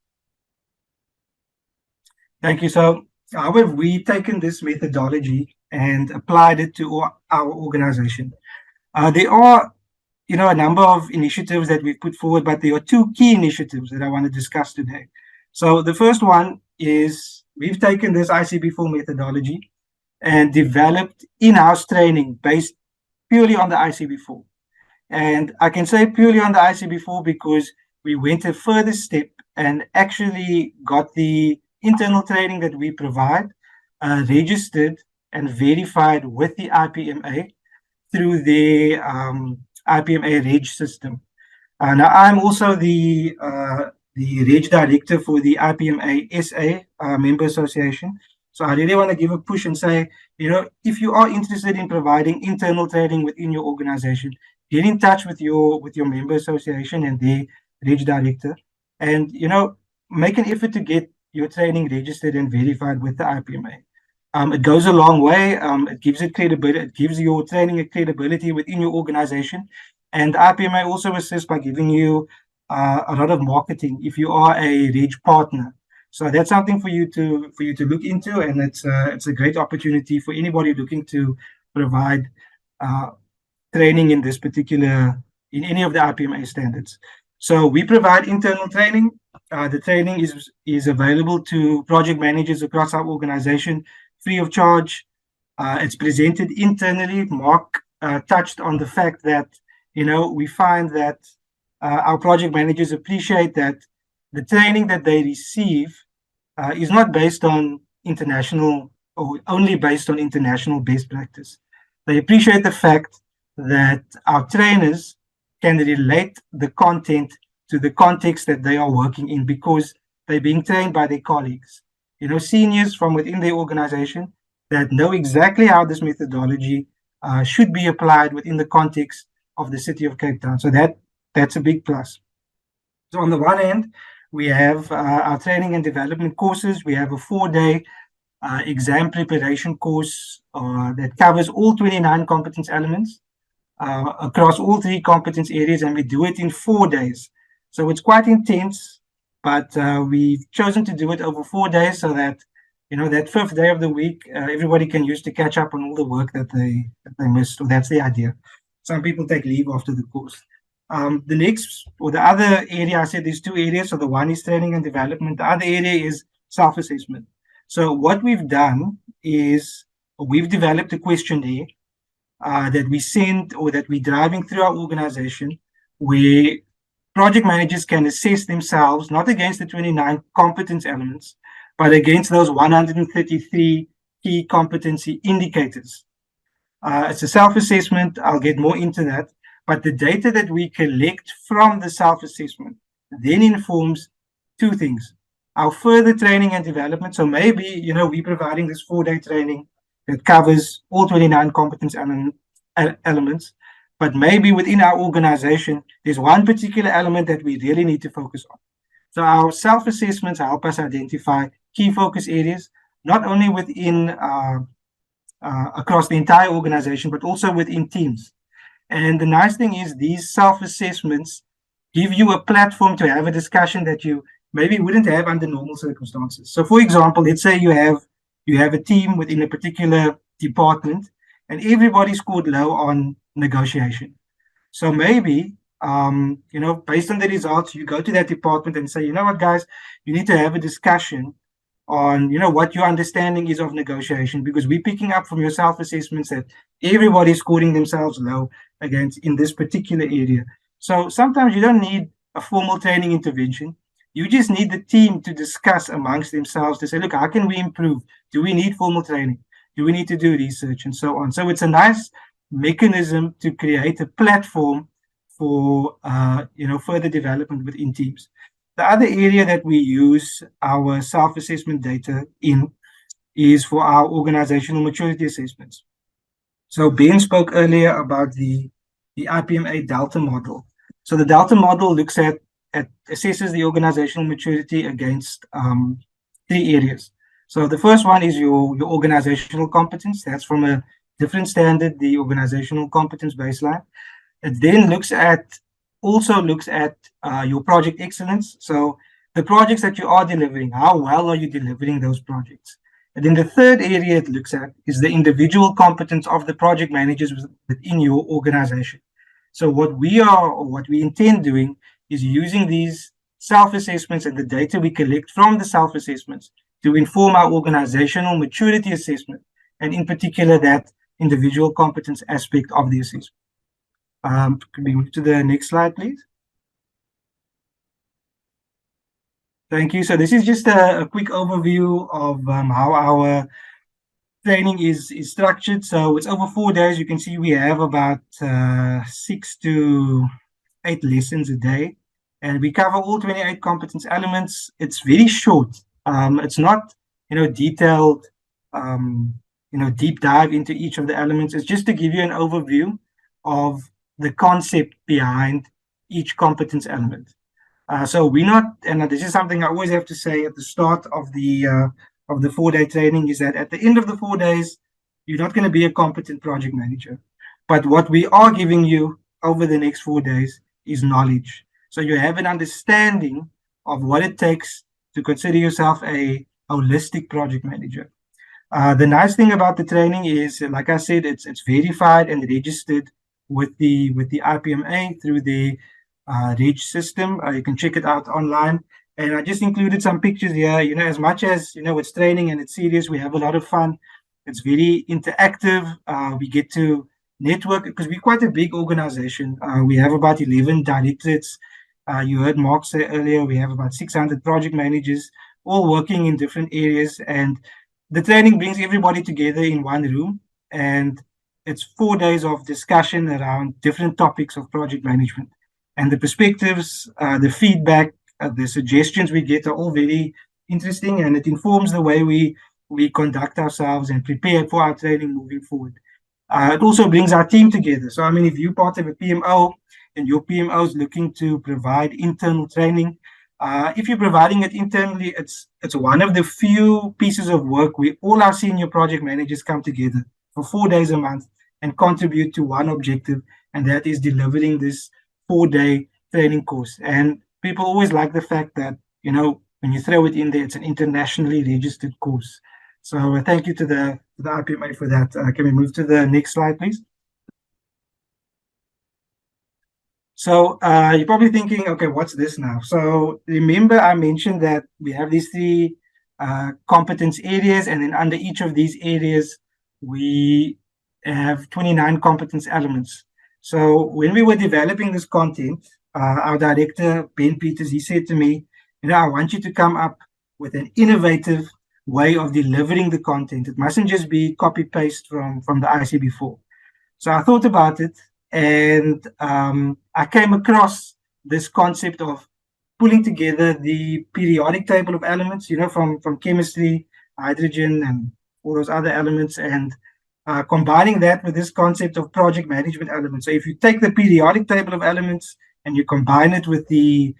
Thank you. So, how have we taken this methodology and applied it to our organization? There are a number of initiatives that we've put forward, but there are 2 key initiatives that I want to discuss today. So the first one is we've taken this ICB4 methodology and developed in-house training based purely on the ICB4. And I can say purely on the ICB4 because we went a further step and actually got the internal training that we provide registered and verified with the IPMA through the IPMA Reg system. Now, I'm also the Reg Director for the IPMA SA Member Association. So I really want to give a push and say, if you are interested in providing internal training within your organization, get in touch with your member association and their Reg Director, and make an effort to get your training registered and verified with the IPMA. It goes a long way. It gives it credibility. It gives your training a credibility within your organization. And IPMA also assists by giving you a lot of marketing if you are a Reg partner. So that's something for you to look into, and it's a great opportunity for anybody looking to provide training in this particular in any of the IPMA standards. So we provide internal training. The training is available to project managers across our organization free of charge. It's presented internally. Mark touched on the fact that we find that our project managers appreciate that the training that they receive is not based on international or only based on international best practice. They appreciate the fact that our trainers can relate the content to the context that they are working in because they're being trained by their colleagues, seniors from within their organization that know exactly how this methodology should be applied within the context of the city of Cape Town. So that's a big plus. So on the one hand, we have our training and development courses. We have a 4-day exam preparation course that covers all 29 competence elements across all 3 competence areas, and we do it in 4 days. So it's quite intense, but we've chosen to do it over 4 days so that that 5th day of the week everybody can use to catch up on all the work that they missed. So that's the idea. Some people take leave after the course. The next or the other area, I said there's 2 areas. So the one is training and development. The other area is self-assessment. So what we've done is we've developed a questionnaire that we send or that we're driving through our organization where project managers can assess themselves not against the 29 competence elements, but against those 133 key competency indicators. It's a self-assessment. I'll get more into that. But the data that we collect from the self-assessment then informs 2 things. Our further training and development. So maybe, we're providing this 4-day training that covers all 29 competence elements. But maybe within our organization, there's one particular element that we really need to focus on. So our self-assessments help us identify key focus areas, not only within across the entire organization, but also within teams. And the nice thing is these self-assessments give you a platform to have a discussion that you maybe wouldn't have under normal circumstances. So for example, let's say you have a team within a particular department and everybody scored low on negotiation. So maybe, based on the results, you go to that department and say, what, guys, you need to have a discussion on, what your understanding is of negotiation, because we're picking up from your self-assessments that everybody's scoring themselves low against in this particular area. So sometimes you don't need a formal training intervention. You just need the team to discuss amongst themselves to say, look, how can we improve? Do we need formal training? Do we need to do research and so on? So it's a nice mechanism to create a platform for further development within teams. The other area that we use our self-assessment data in is for our organizational maturity assessments. So Ben spoke earlier about the IPMA Delta model. So the Delta model looks at assesses the organizational maturity against 3 areas. So the first one is your organizational competence. That's from a different standard, the organizational competence baseline. It then also looks at your project excellence. So the projects that you are delivering, how well are you delivering those projects? And then the third area it looks at is the individual competence of the project managers within your organization. So what we intend doing is using these self-assessments and the data we collect from the self-assessments to inform our organizational maturity assessment, and in particular that individual competence aspect of the assessment. Could we move to the next slide, please? Thank you. So this is just a quick overview of how our training is structured. So it's over 4 days. You can see we have about 6 to 8 lessons a day, and we cover all 28 competence elements. It's very short. It's not, detailed, deep dive into each of the elements. It's just to give you an overview of the concept behind each competence element. So we're not, and this is something I always have to say at the start of the of the 4-day training is that at the end of the 4 days, you're not going to be a competent project manager. But what we are giving you over the next 4 days is knowledge. So you have an understanding of what it takes to consider yourself a holistic project manager. The nice thing about the training is, like I said, it's verified and registered with the IPMA through the Reg system. You can check it out online. And I just included some pictures here. As much as it's training and it's serious, we have a lot of fun. It's very interactive. We get to network because we're quite a big organization. We have about 11 directorates. You heard Mark say earlier, we have about 600 project managers, all working in different areas. And the training brings everybody together in one room. And it's 4 days of discussion around different topics of project management. And the perspectives, the feedback, the suggestions we get are all very interesting, and it informs the way we conduct ourselves and prepare for our training moving forward. It also brings our team together. So, if you're part of a PMO and your PMO is looking to provide internal training, if you're providing it internally, it's one of the few pieces of work where all our senior project managers come together for 4 days a month and contribute to one objective, and that is delivering this 4-day training course. And people always like the fact that, when you throw it in there, it's an internationally registered course. So thank you to the IPMA for that. Can we move to the next slide, please? So you're probably thinking, okay, what's this now? So remember I mentioned that we have these 3 competence areas, and then under each of these areas, we have 29 competence elements. So when we were developing this content, our director, Ben Peters, he said to me, I want you to come up with an innovative way of delivering the content. It mustn't just be copy-paste from the ICB4. So I thought about it, and I came across this concept of pulling together the periodic table of elements, from chemistry, hydrogen, and all those other elements, and combining that with this concept of project management elements. So if you take the periodic table of elements and you combine it with the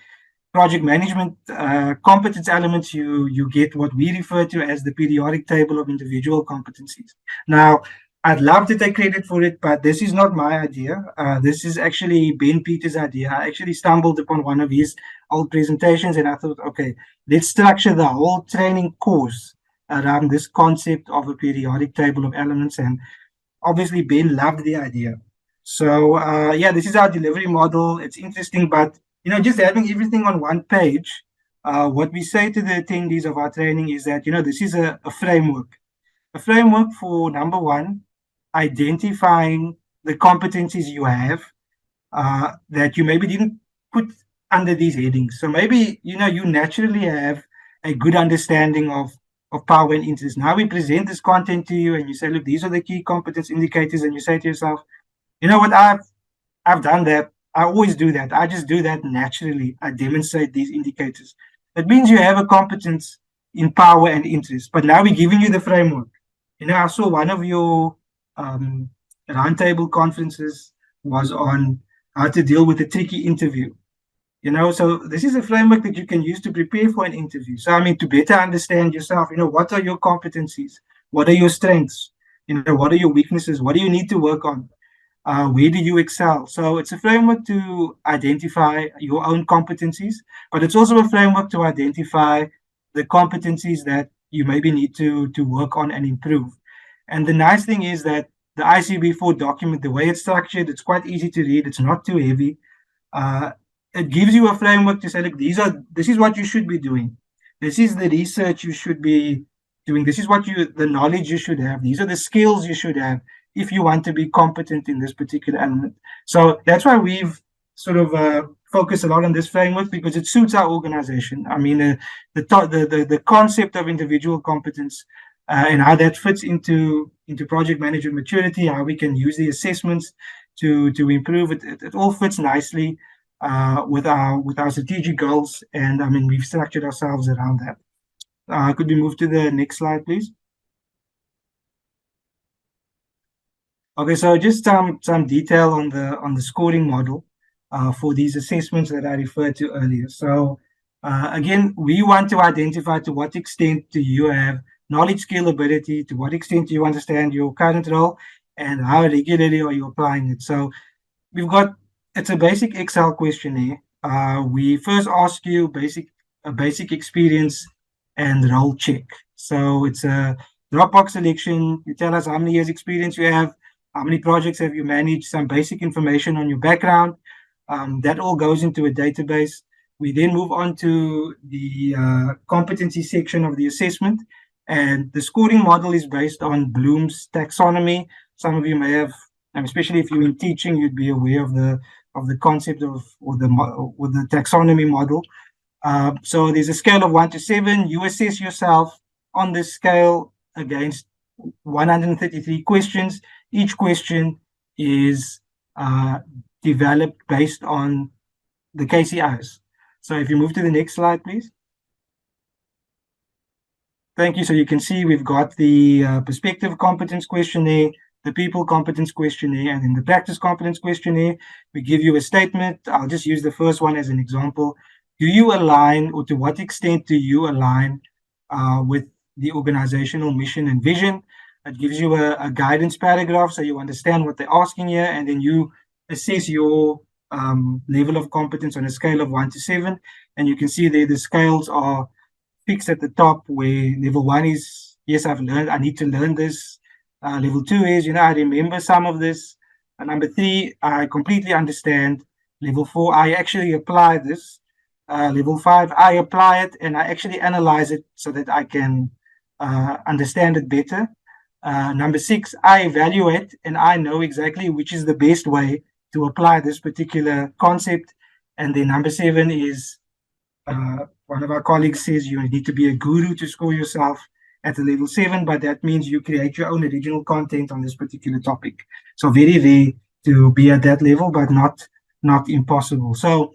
project management competence elements, you get what we refer to as the periodic table of individual competencies. Now, I'd love to take credit for it, but this is not my idea. This is actually Ben Peters' idea. I actually stumbled upon one of his old presentations, and I thought, okay, let's structure the whole training course around this concept of a periodic table of elements. And obviously, Ben loved the idea. So, this is our delivery model. It's interesting, but just having everything on one page, what we say to the attendees of our training is that, this is a framework. A framework for, number one, identifying the competencies you have that you maybe didn't put under these headings. So maybe, you naturally have a good understanding of power and interest. Now we present this content to you and you say, look, these are the key competence indicators. And you say to yourself, you know what, I've done that. I always do that. I just do that naturally. I demonstrate these indicators. That means you have a competence in power and interest. But now we're giving you the framework. I saw one of your roundtable conferences was on how to deal with a tricky interview. So this is a framework that you can use to prepare for an interview. So, to better understand yourself, what are your competencies? What are your strengths? What are your weaknesses? What do you need to work on? Where do you excel? So it's a framework to identify your own competencies, but it's also a framework to identify the competencies that you maybe need to work on and improve. And the nice thing is that the ICB4 document, the way it's structured, it's quite easy to read. It's not too heavy. It gives you a framework to say, look, this is what you should be doing. This is the research you should be doing. This is the knowledge you should have. These are the skills you should have if you want to be competent in this particular element. So that's why we've sort of focused a lot on this framework, because it suits our organization. The concept of individual competence and how that fits into project management maturity, how we can use the assessments to improve it. It all fits nicely with our strategic goals, and we've structured ourselves around that. Could we move to the next slide, please? Okay, so just some detail on the scoring model for these assessments that I referred to earlier. So again, we want to identify to what extent do you have knowledge, skill, ability, to what extent do you understand your current role, and how regularly are you applying it. So it's a basic Excel questionnaire. We first ask you a basic experience and role check. So it's a Dropbox selection. You tell us how many years experience you have, how many projects have you managed, some basic information on your background. That all goes into a database. We then move on to the competency section of the assessment. And the scoring model is based on Bloom's taxonomy. Some of you may have, especially if you're in teaching, you'd be aware of the concept of or the taxonomy model. So there's a scale of 1 to 7. You assess yourself on this scale against 133 questions. Each question is developed based on the KCIs. So if you move to the next slide, please. Thank you. So you can see we've got the perspective competence questionnaire, the people competence questionnaire, and then the practice competence questionnaire. We give you a statement. I'll just use the first one as an example. Do you align, or to what extent do you align with the organizational mission and vision? It gives you a guidance paragraph so you understand what they're asking here, and then you assess your level of competence on a scale of 1 to 7. And you can see there the scales are fixed at the top, where level 1 is, yes, I've learned, I need to learn this. Level 2 is, I remember some of this. Number 3, I completely understand. Level 4, I actually apply this. Level 5, I apply it and I actually analyze it so that I can understand it better. Number 6, I evaluate and I know exactly which is the best way to apply this particular concept. And then number 7 is, one of our colleagues says you need to be a guru to score yourself at the level 7, but that means you create your own original content on this particular topic. So very rare to be at that level, but not impossible. So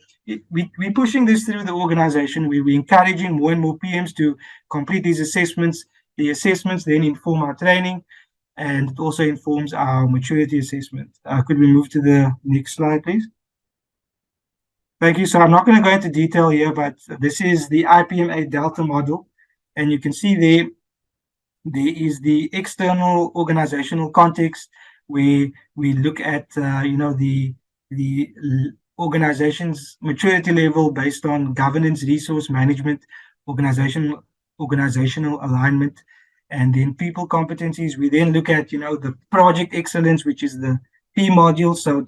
we're pushing this through the organization. We're encouraging more and more PMs to complete these assessments. The assessments then inform our training, and it also informs our maturity assessment. Could we move to the next slide, please? Thank you. So I'm not going to go into detail here, but this is the IPMA Delta model. And you can see there is the external organizational context, where we look at, the organization's maturity level based on governance, resource management, organizational alignment, and then people competencies. We then look at, the project excellence, which is the P module. So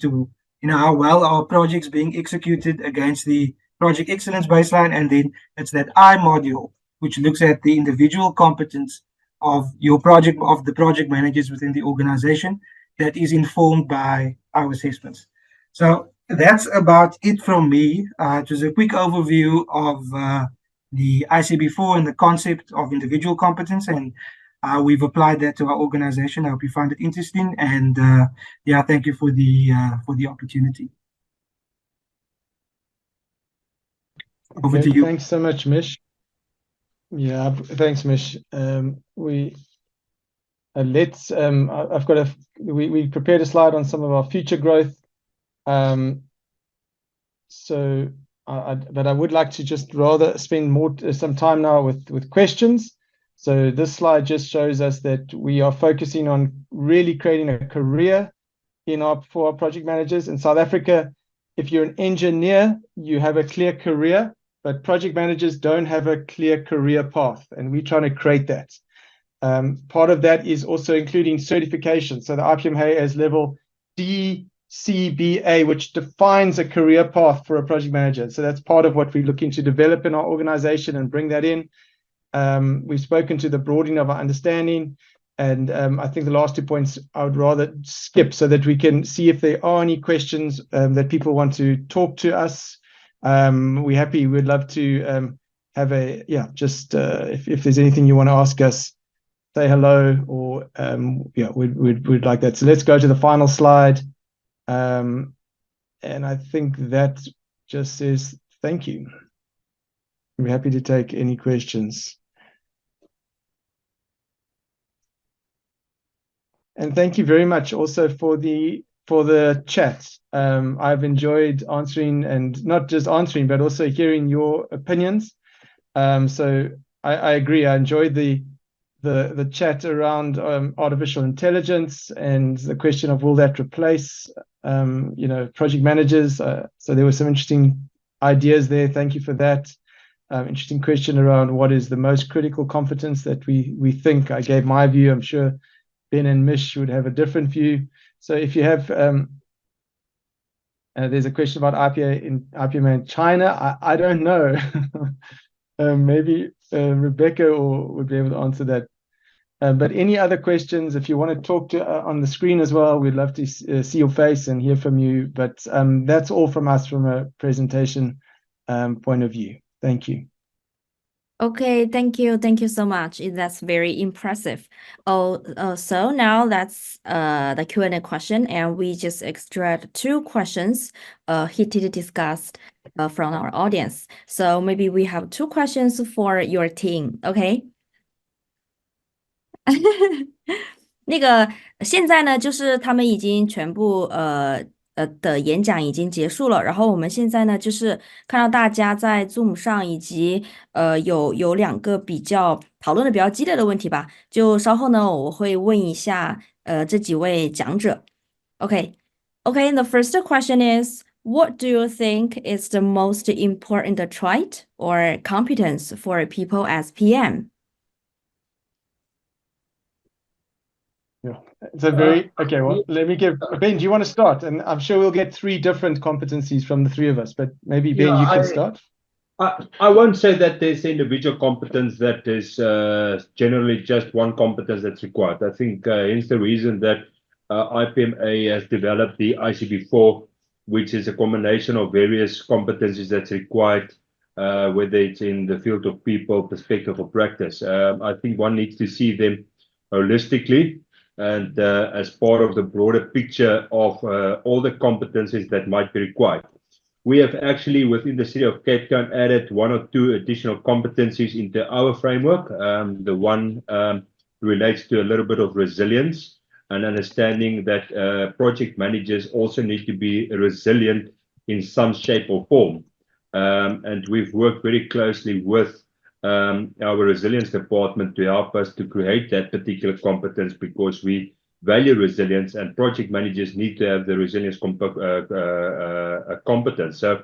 how well are projects being executed against the project excellence baseline. And then it's that I module, which looks at the individual competence of the project managers within the organization, that is informed by our assessments. So that's about it from me. It was a quick overview of the ICB4 and the concept of individual competence, and we've applied that to our organization. I hope you find it interesting, and thank you for the opportunity. Over to you. Thanks so much, Mish. Yeah, thanks, Mish. We prepared a slide on some of our future growth. But I would like to just rather spend some time now with questions. So this slide just shows us that we are focusing on really creating a career for our project managers. In South Africa, if you're an engineer, you have a clear career, but project managers don't have a clear career path, and we're trying to create that. Part of that is also including certification. So the IPMA has level DCBA, which defines a career path for a project manager. So that's part of what we're looking to develop in our organization and bring that in. We've spoken to the broadening of our understanding, and I think the last 2 points I would rather skip so that we can see if there are any questions that people want to talk to us. We'd love to have if there's anything you want to ask us, say hello, or we'd like that. So let's go to the final slide, and I think that just says thank you. I'm happy to take any questions. And thank you very much also for the chat. I've enjoyed answering, and not just answering, but also hearing your opinions. So I agree. I enjoyed the the chat around artificial intelligence and the question of will that replace project managers. So there were some interesting ideas there. Thank you for that. Interesting question around what is the most critical competence that we think. I gave my view. I'm sure Ben and Mish would have a different view. So if you have there's a question about IPMA in China. I don't know. Maybe Rebecca would be able to answer that. But any other questions, if you want to talk to on the screen as well, we'd love to see your face and hear from you. But that's all from us from a presentation point of view. Thank you. Okay, thank you so much. That's very impressive. So now that's the Q&A question, and we just extract 2 questions heated discussed from our audience. So maybe we have 2 questions for your team, okay? 那个现在呢，就是他们已经全部的演讲已经结束了，然后我们现在呢，就是看到大家在 Zoom 上以及有2个比较讨论的比较激烈的问题吧，就稍后呢我会问一下这几位讲者。Okay, the first question is, what do you think is the most important trait or competence for people as PM? Yeah, it's a very okay. Well, let me give Ben. Do you want to start? And I'm sure we'll get 3 different competencies from the 3 of us. But maybe Ben, you can start. I won't say that there's individual competence that is generally just one competence that's required. I think hence the reason that IPMA has developed the ICB4, which is a combination of various competencies that's required, whether it's in the field of people, perspective, or practice. I think one needs to see them holistically and as part of the broader picture of all the competencies that might be required. We have actually, within the city of Cape Town, added 1 or 2 additional competencies into our framework. The one relates to a little bit of resilience and understanding that project managers also need to be resilient in some shape or form. And we've worked very closely with our resilience department to help us to create that particular competence, because we value resilience and project managers need to have the resilience competence. So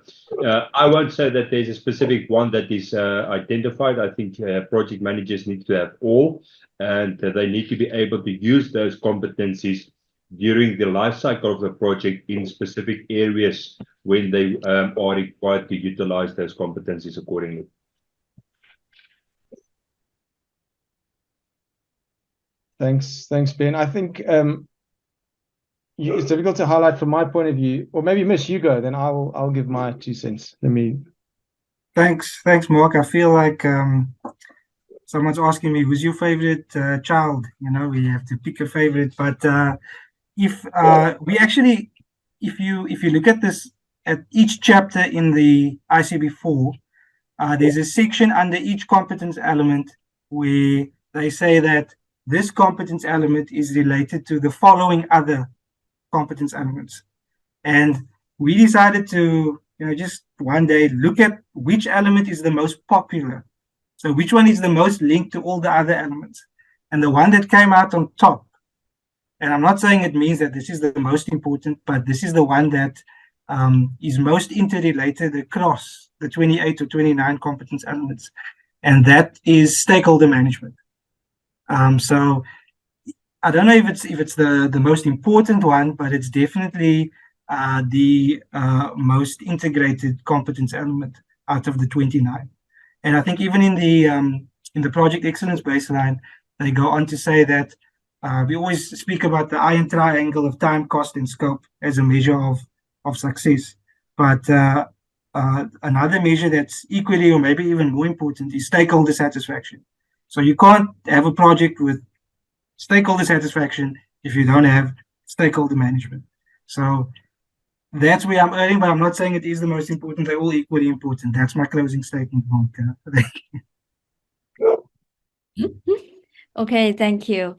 I won't say that there's a specific one that is identified. I think project managers need to have all, and they need to be able to use those competencies during the life cycle of the project in specific areas when they are required to utilize those competencies accordingly. Thanks, Ben. I think it's difficult to highlight from my point of view, or maybe Mish, you go, then I'll give my 2 cents. Thanks, Mark. I feel like someone's asking me, who's your favorite child? You know, we have to pick a favorite. But if you look at this, at each chapter in the ICB4, there's a section under each competence element where they say that this competence element is related to the following other competence elements. And we decided to, just one day look at which element is the most popular. So which one is the most linked to all the other elements. And the one that came out on top, and I'm not saying it means that this is the most important, but this is the one that is most interrelated across the 28 or 29 competence elements. And that is stakeholder management. So I don't know if it's the most important one, but it's definitely the most integrated competence element out of the 29. And I think even in the project excellence baseline, they go on to say that we always speak about the iron triangle of time, cost, and scope as a measure of success. But another measure that's equally or maybe even more important is stakeholder satisfaction. So you can't have a project with stakeholder satisfaction if you don't have stakeholder management. So that's where I'm earning, but I'm not saying it is the most important. They're all equally important. That's my closing statement, Mark. Thank you. Okay, thank you.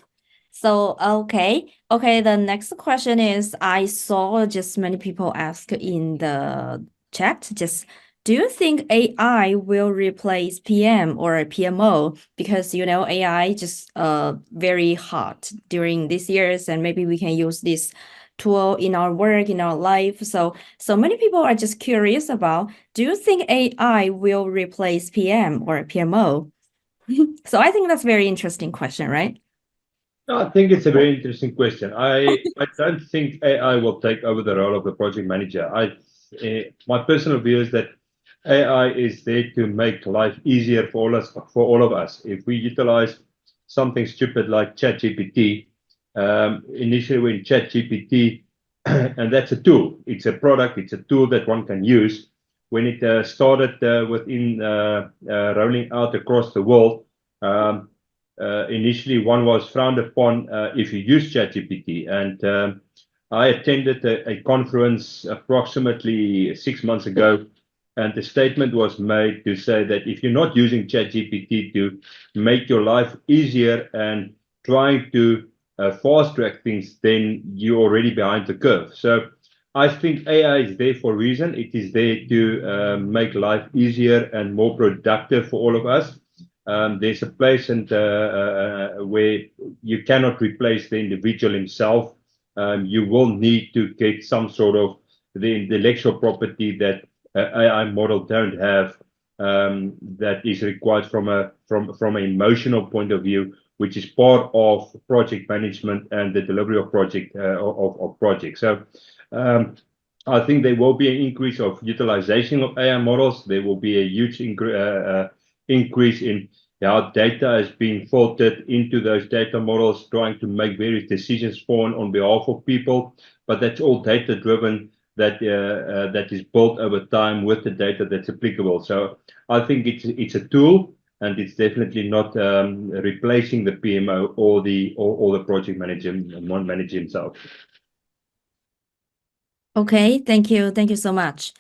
So, okay, the next question is, I saw just many people ask in the chat, just do you think AI will replace PM or PMO? Because AI just very hot during these years, and maybe we can use this tool in our work, in our life. So many people are just curious about, do you think AI will replace PM or PMO? So I think that's a very interesting question, right? No, I think it's a very interesting question. I don't think AI will take over the role of the project manager. My personal view is that AI is there to make life easier for all of us. If we utilize something stupid like ChatGPT, initially when ChatGPT, and that's a tool. It's a product. It's a tool that one can use. When it started within rolling out across the world. Initially, one was frowned upon if you use ChatGPT. And I attended a conference approximately 6 months ago, and the statement was made to say that if you're not using ChatGPT to make your life easier and trying to fast track things, then you're already behind the curve. So I think AI is there for a reason. It is there to make life easier and more productive for all of us. There's a place where you cannot replace the individual himself. You will need to get some sort of the intellectual property that AI model don't have, that is required from an emotional point of view, which is part of project management and the delivery of projects. So I think there will be an increase of utilization of AI models. There will be a huge increase in how data is being filtered into those data models, trying to make various decisions on behalf of people. But that's all data driven, that is built over time with the data that's applicable. So I think it's a tool, and it's definitely not replacing the PMO or the project manager himself. Okay, thank you so much.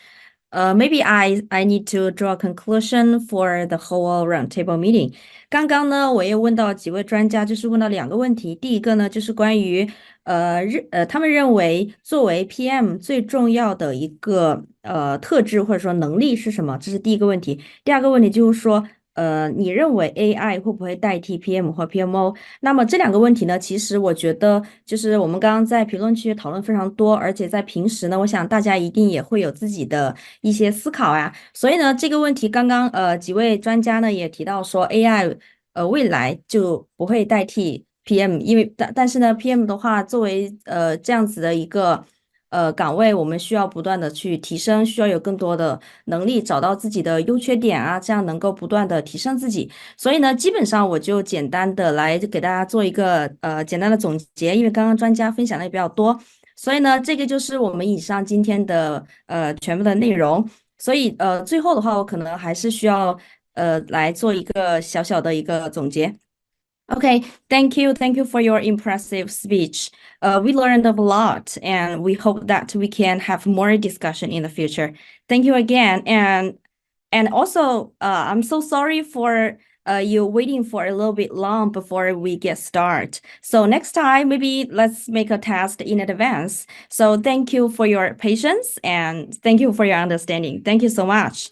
Maybe I need to draw a conclusion for the whole roundtable meeting. 刚刚呢，我也问到几位专家，就是问到2个问题。第一个呢，就是关于他们认为作为 PM 最重要的一个特质或者说能力是什么？这是第一个问题。第二个问题就是说，你认为 AI 会不会代替 PM 或 PMO？那么这2个问题呢，其实我觉得就是我们刚刚在评论区讨论非常多，而且在平时呢，我想大家一定也会有自己的一些思考啊。所以呢，这个问题刚刚几位专家呢也提到说 AI 未来就不会代替 PM， 因为但是呢 PM 的话，作为这样子的一个岗位，我们需要不断的去提升，需要有更多的能力，找到自己的优缺点啊，这样能够不断的提升自己。所以呢，基本上我就简单的来给大家做一个简单的总结，因为刚刚专家分享的也比较多，所以呢，这个就是我们以上今天的全部的内容。所以最后的话，我可能还是需要来做一个小小的一个总结。Okay, thank you for your impressive speech. We learned a lot, and we hope that we can have more discussion in the future. Thank you again, and also I'm so sorry for you waiting for a little bit long before we get started. So next time, maybe let's make a test in advance. So thank you for your patience, and thank you for your understanding. Thank you so much.